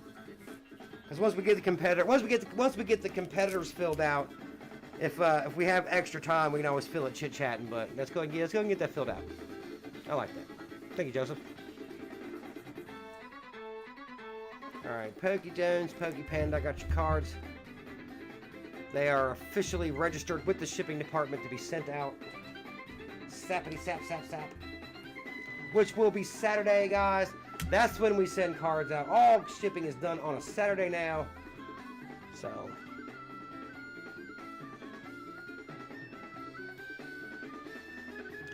S1: Because once we get the competitors filled out, if we have extra time, we can always fill it chit-chatting. But let's go and get that filled out. I like that. Thank you, Joseph. All right, Pokey Jones, Pokey Panda, I got your cards. They are officially registered with the shipping department to be sent out. Sappity sap sap sap. Which will be Saturday, guys. That's when we send cards out. All shipping is done on a Saturday now. So.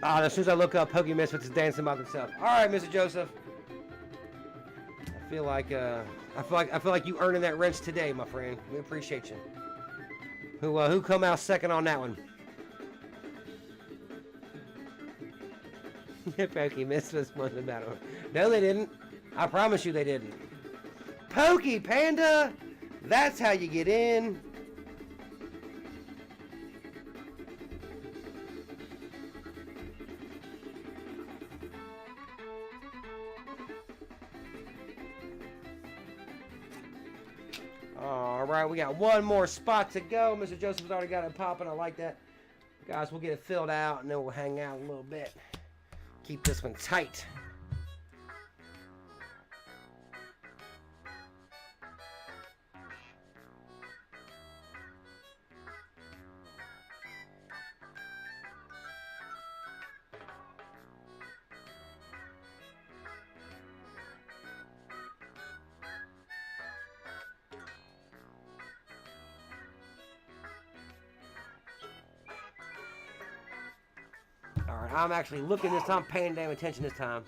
S1: As soon as I look up, Pokemisfitz is dancing by themselves. All right, Mr. Joseph. I feel like you earning that wrench today, my friend. We appreciate you. Who come out second on that one? Pokemisfitz won the battle. No, they didn't. I promise you they didn't. Pokey Panda! That's how you get in. Alright, we got one more spot to go. Mr. Joseph's already got it popping. I like that. Guys, we'll get it filled out and then we'll hang out a little bit. Keep this one tight. Alright, I'm actually looking this time, paying damn attention this time.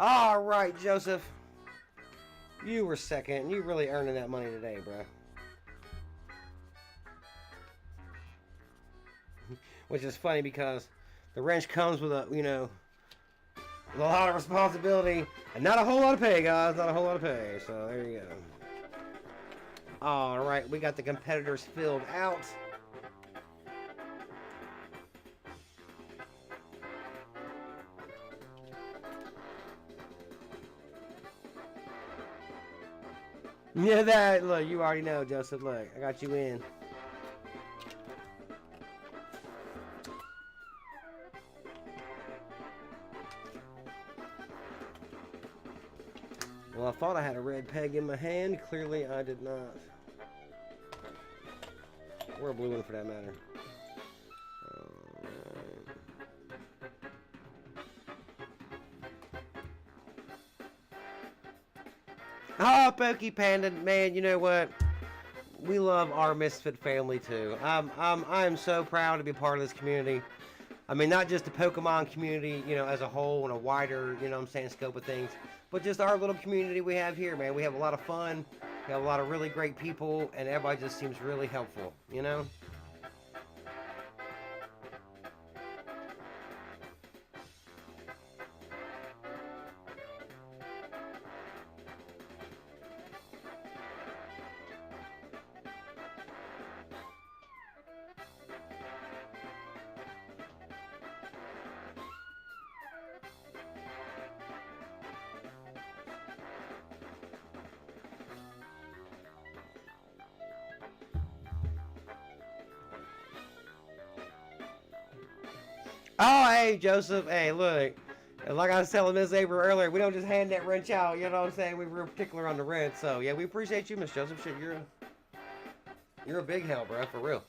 S1: All right, Joseph. You were second. You really earning that money today, bro. Which is funny because the wrench comes with a, with a lot of responsibility and not a whole lot of pay, guys. Not a whole lot of pay. So there you go. All right, we got the competitors filled out. Yeah, look, you already know, Joseph. Look, I got you in. Well, I thought I had a red peg in my hand. Clearly, I did not. Or a blue one, for that matter. Oh, Pokey Panda, man, you know what? We love our Misfit family too. I'm so proud to be part of this community. I mean, not just the Pokemon community, as a whole and a wider, scope of things, but just our little community we have here, man. We have a lot of fun. We have a lot of really great people, and everybody just seems really helpful, Oh, hey, Joseph. Hey, look. And like I was telling Miss April earlier, we don't just hand that wrench out. You know what I'm saying? We're real particular on the rent. So yeah, we appreciate you, Miss Joseph. Shit, you're a big help, bro, for real.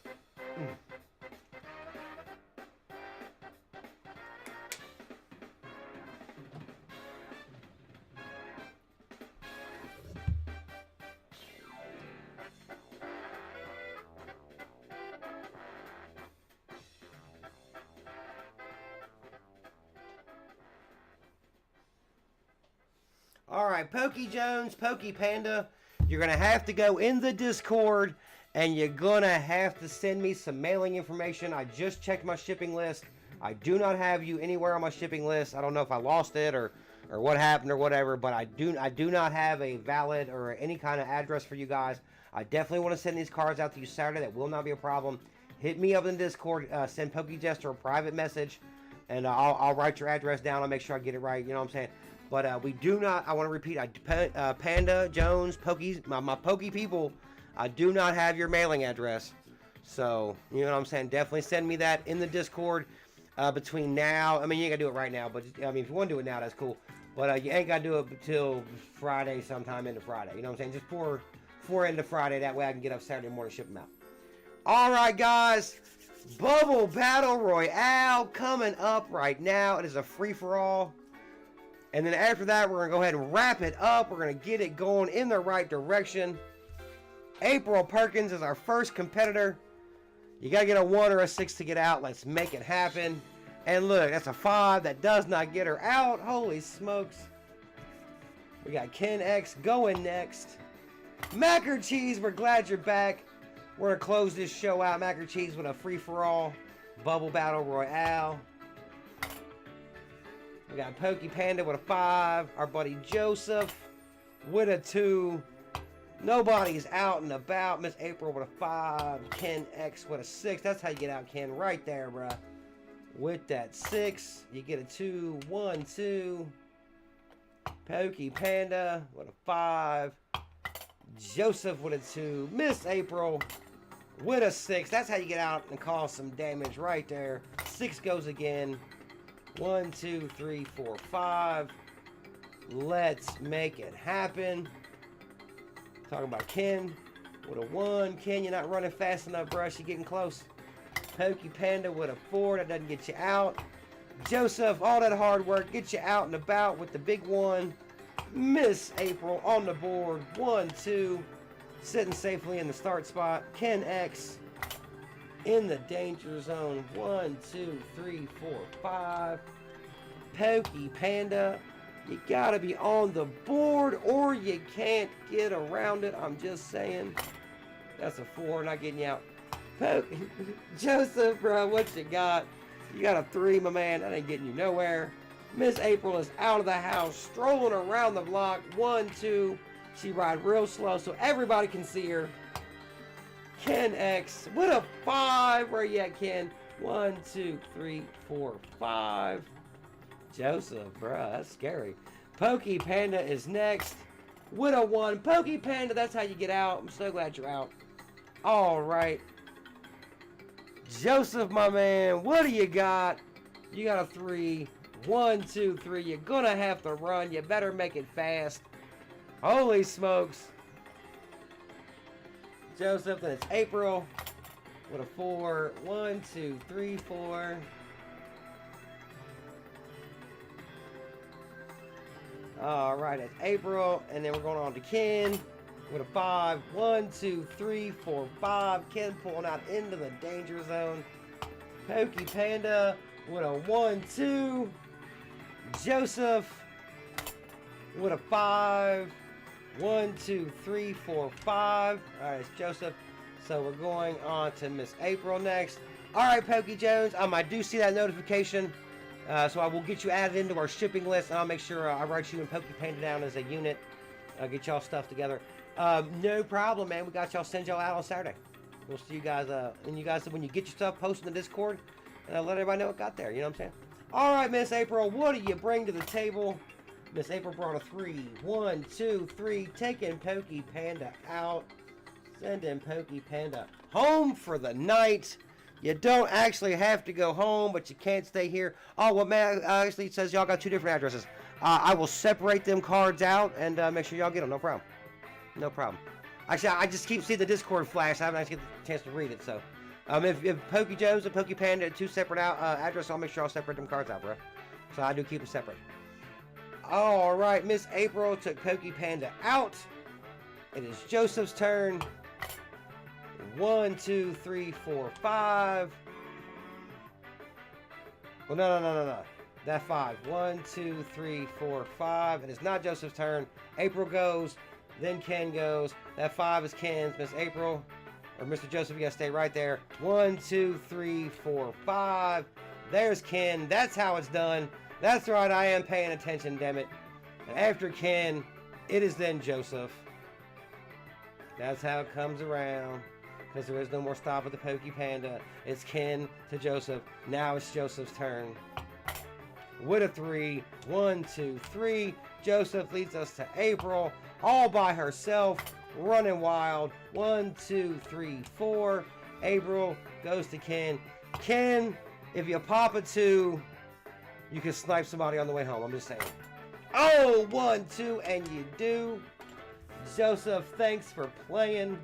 S1: Alright, Pokey Jones, Pokey Panda, you're going to have to go in the Discord and you're going to have to send me some mailing information. I just checked my shipping list. I do not have you anywhere on my shipping list. I don't know if I lost it or what happened or whatever, but I do not have a valid or any kind of address for you guys. I definitely want to send these cards out to you Saturday. That will not be a problem. Hit me up in the Discord, send PokeJester a private message, and I'll write your address down. I'll make sure I get it right, you know what I'm saying? But we do not, I want to repeat, Panda, Jones, Pokies, my Pokey people, I do not have your mailing address. So, you know what I'm saying? Definitely send me that in the Discord between now. I mean, you ain't got to do it right now, but I mean, if you want to do it now, that's cool. But you ain't got to do it until Friday, sometime into Friday. You know what I'm saying? Just for into Friday. That way I can get up Saturday morning and ship them out. All right, guys. Bubble Battle Royale coming up right now. It is a free-for-all. And then after that, we're going to go ahead and wrap it up. We're going to get it going in the right direction. April Perkins is our first competitor. You got to get a 1 or a 6 to get out. Let's make it happen. And look, that's a 5. That does not get her out. Holy smokes. We got Ken X going next. Macker Cheese, we're glad you're back. We're going to close this show out, Macker Cheese, with a free-for-all Bubble Battle Royale. We got Pokey Panda with a 5. Our buddy Joseph with a 2. Nobody's out and about. Miss April with a 5. Ken X with a 6. That's how you get out, Ken. Right there, bruh. With that 6, you get a 2. 1, 2. Pokey Panda with a 5. Joseph with a 2. Miss April with a 6. That's how you get out and cause some damage right there. 6 goes again. 1, 2, 3, 4, 5. Let's make it happen. Talking about Ken with a 1. Ken, you're not running fast enough, bruh. You're getting close. Pokey Panda with a 4. That doesn't get you out. Joseph, all that hard work gets you out and about with the big 1. Miss April on the board. 1, 2. Sitting safely in the start spot. Ken X in the danger zone. 1, 2, 3, 4, 5. Pokey Panda, you gotta be on the board or you can't get around it. I'm just saying. That's a 4, not getting you out. Joseph, bro, what you got? You got a 3, my man. That ain't getting you nowhere. Miss April is out of the house, strolling around the block. 1, 2. She ride real slow so everybody can see her. Ken X with a 5. Where you at, Ken? 1, 2, 3, 4, 5. Joseph, bruh, that's scary. Pokey Panda is next with a 1. Pokey Panda, that's how you get out. I'm so glad you're out. All right. Joseph, my man, what do you got? You got a 3. 1, 2, 3. You're gonna have to run. You better make it fast. Holy smokes. Joseph, then it's April with a 4. 1, 2, 3, 4. All right, it's April, and then we're going on to Ken with a 5. 1, 2, 3, 4, 5. Ken pulling out into the danger zone. Pokey Panda with a 1, 2. Joseph with a 5. 1, 2, 3, 4, 5. All right, it's Joseph. So we're going on to Miss April next. All right, Pokey Jones. I do see that notification. So I will get you added into our shipping list, and I'll make sure I write you and Pokey Panda down as a unit. I'll get y'all stuff together. No problem, man. We got y'all, send y'all out on Saturday. We'll see you guys. And you guys, when you get your stuff, post in the Discord, and let everybody know it got there. You know what I'm saying? All right, Miss April, what do you bring to the table? Miss April brought a 3. 1, 2, 3. Taking Pokey Panda out. Sending Pokey Panda home for the night. You don't actually have to go home, but you can't stay here. Oh, well, man, actually it says y'all got 2 different addresses. I will separate them cards out and make sure y'all get them. No problem. No problem. Actually, I just keep seeing the Discord flash. I haven't actually get the chance to read it, so. If Poke Jones and Poke Panda are 2 separate addresses, I'll make sure I'll separate them cards out, bro. So I do keep them separate. All right, Miss April took Poke Panda out. It is Joseph's turn. 1, 2, 3, 4, 5. Well, no. That 5. 1, 2, 3, 4, 5. It is not Joseph's turn. April goes. Then Ken goes. That 5 is Ken's. Miss April, or Mr. Joseph, you gotta stay right there. 1, 2, 3, 4, 5. There's Ken. That's how it's done. That's right. I am paying attention, damn it. And after Ken, it is then Joseph. That's how it comes around. Because there is no more stop at the Poke Panda. It's Ken to Joseph. Now it's Joseph's turn. With a 3. 1, 2, 3. Joseph leads us to April. All by herself. Running wild. 1, 2, 3, 4. April goes to Ken. Ken, if you pop a 2, you can snipe somebody on the way home. I'm just saying. Oh, 1, 2, and you do. Joseph, thanks for playing.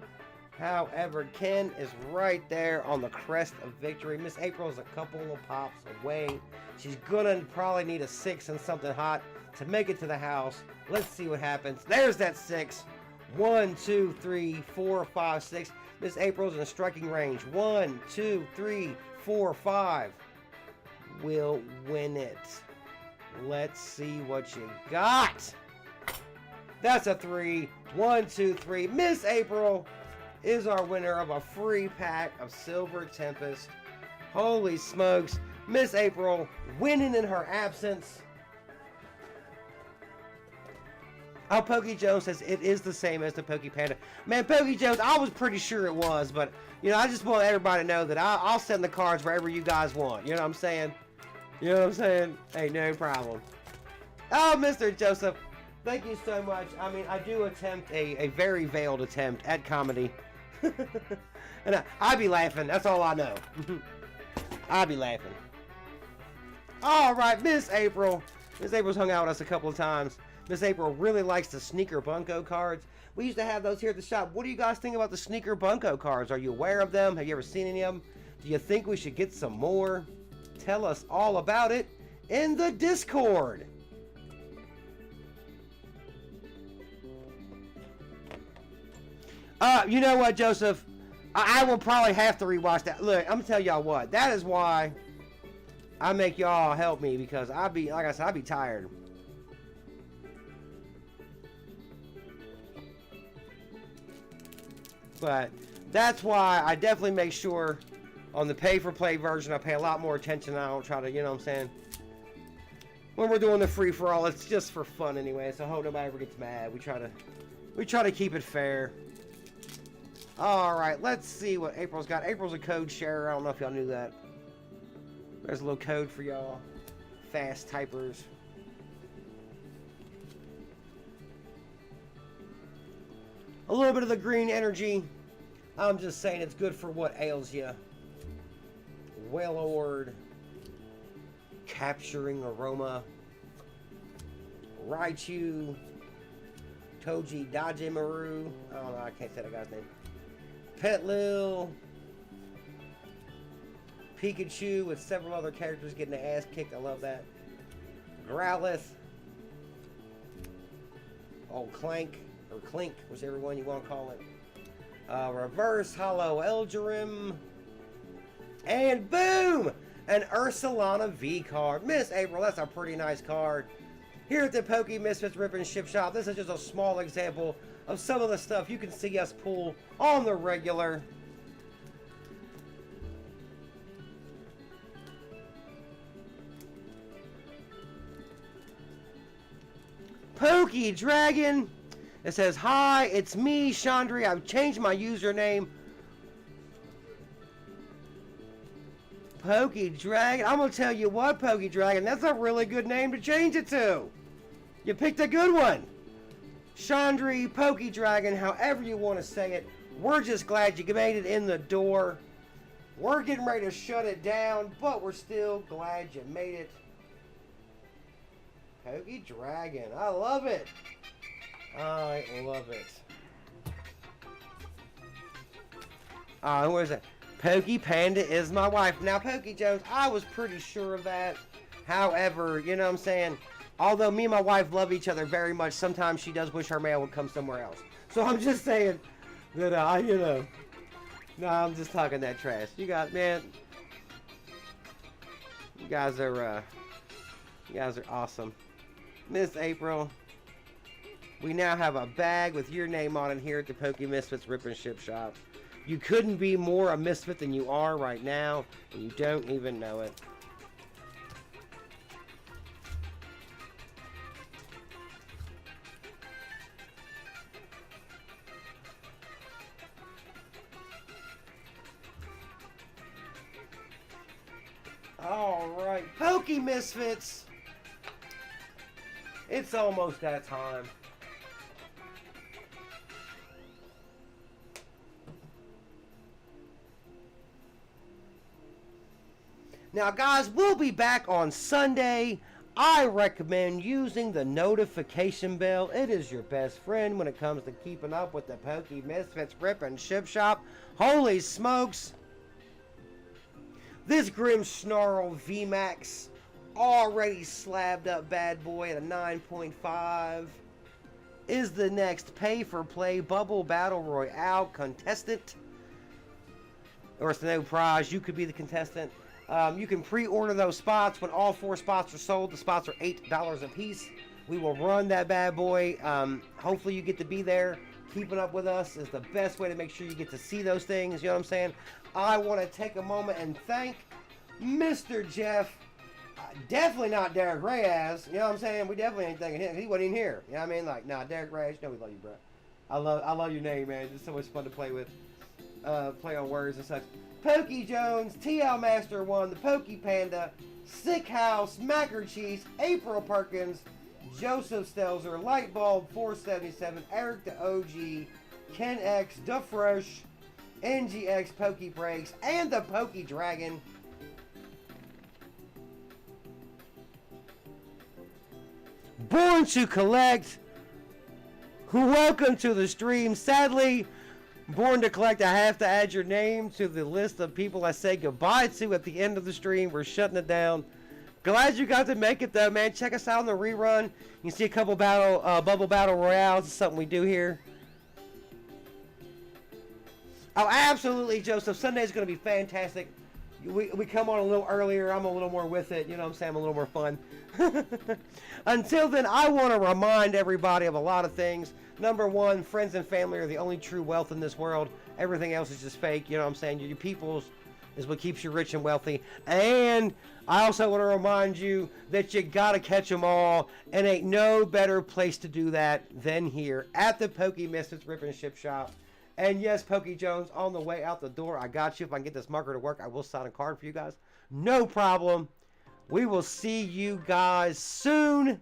S1: However, Ken is right there on the crest of victory. Miss April is a couple of pops away. She's gonna probably need a 6 and something hot to make it to the house. Let's see what happens. There's that 6. 1, 2, 3, 4, 5, 6. Miss April's in a striking range. 1, 2, 3, 4, 5. Will win it. Let's see what you got. That's a 3. 1, 2, 3. Miss April is our winner of a free pack of Silver Tempest. Holy smokes. Miss April winning in her absence. Oh, Poke Jones says it is the same as the Poke Panda. Man, Poke Jones, I was pretty sure it was, but, you know, I just want everybody to know that I'll send the cards wherever you guys want. You know what I'm saying? You know what I'm saying? Hey, no problem. Oh, Mr. Joseph, thank you so much. I mean, I do attempt a very veiled attempt at comedy. And I be laughing. That's all I know. I be laughing. All right, Miss April. Miss April's hung out with us a couple of times. Miss April really likes the sneaker bunko cards. We used to have those here at the shop. What do you guys think about the sneaker bunko cards? Are you aware of them? Have you ever seen any of them? Do you think we should get some more? Tell us all about it in the Discord. You know what, Joseph? I will probably have to rewatch that. Look, I'm gonna tell y'all what. That is why I make y'all help me, because I be, like I said, I be tired. But that's why I definitely make sure on the pay-for-play version I pay a lot more attention. I don't try to, you know what I'm saying? When we're doing the free-for-all, it's just for fun anyway, so I hope nobody ever gets mad. We try to keep it fair. Alright, let's see what April's got. April's a code sharer. I don't know if y'all knew that. There's a little code for y'all fast typers. A little bit of the green energy. I'm just saying it's good for what ails you. Wailord. Capturing Aroma. Raichu. Toji Dajimaru. I don't know, I can't say that guy's name. Petlil. Pikachu with several other characters getting their ass kicked. I love that. Growlithe. Old Clank. Or Clink, whichever one you want to call it. Reverse Hollow Elgerim. And boom! An Ursulana V card. Miss April, that's a pretty nice card. Here at the Pokemisfitz Rip and Ship Shop, this is just a small example of some of the stuff you can see us pull on the regular. Poke Dragon. It says, hi, it's me, Chandri. I've changed my username. Poke Dragon. I'm going to tell you what, Poke Dragon, that's a really good name to change it to. You picked a good one. Chandri, Poke Dragon, however you want to say it. We're just glad you made it in the door. We're getting ready to shut it down, but we're still glad you made it. Poke Dragon. I love it. I love it. What is it? Pokey Panda is my wife. Now, Pokey Jones, I was pretty sure of that. However, you know what I'm saying? Although me and my wife love each other very much, sometimes she does wish her mail would come somewhere else. So I'm just saying that, you know. No, I'm just talking that trash. You guys, man. You guys are awesome. Miss April. We now have a bag with your name on it here at the Pokemisfitz Rip and Ship Shop. You couldn't be more a misfit than you are right now, and you don't even know it. Alright, Pokemisfitz! It's almost that time. Now, guys, we'll be back on Sunday. I recommend using the notification bell. It is your best friend when it comes to keeping up with the Pokemisfitz Rip and Ship Shop. Holy smokes! This Grim Snarl VMAX, already slabbed up bad boy at a 9.5, is the next pay-for-play Bubble Battle Royale contestant. Or it's no prize, you could be the contestant. You can pre-order those spots. When all 4 spots are sold, the spots are $8 a piece. We will run that bad boy. Hopefully you get to be there. Keeping up with us is the best way to make sure you get to see those things. You know what I'm saying? I want to take a moment and thank Mr. Jeff. Definitely not Derek Reyes. You know what I'm saying? We definitely ain't thinking him. He wasn't even here. You know what I mean? Like, nah, Derek Reyes. You know we love you, bro. I love your name, man. It's so much fun to play with. Play on words and such. Pokey Jones, TL Master 1, the Pokey Panda, Sick House, Macker Cheese, April Perkins, Joseph Stelzer, Lightbulb 477, Eric the OG, Ken X, DeFresh, NGX Pokey Breaks, and the Pokey Dragon. Born to Collect, welcome to the stream. Sadly, Born to Collect, I have to add your name to the list of people I say goodbye to at the end of the stream. We're shutting it down. Glad you got to make it though, man. Check us out on the rerun. You can see a couple Bubble Battle Royales. It's something we do here. Oh, absolutely, Joseph. Sunday's going to be fantastic. We come on a little earlier. I'm a little more with it. You know what I'm saying? I'm a little more fun. Until then, I want to remind everybody of a lot of things. Number one, friends and family are the only true wealth in this world. Everything else is just fake. You know what I'm saying? Your peoples is what keeps you rich and wealthy. And I also want to remind you that you got to catch them all. And ain't no better place to do that than here at the Pokemisfitz Rip and Ship Shop. And yes, Pokey Jones, on the way out the door, I got you. If I can get this marker to work, I will sign a card for you guys. No problem. We will see you guys soon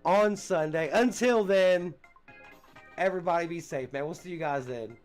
S1: on Sunday. Until then, everybody be safe, man. We'll see you guys then.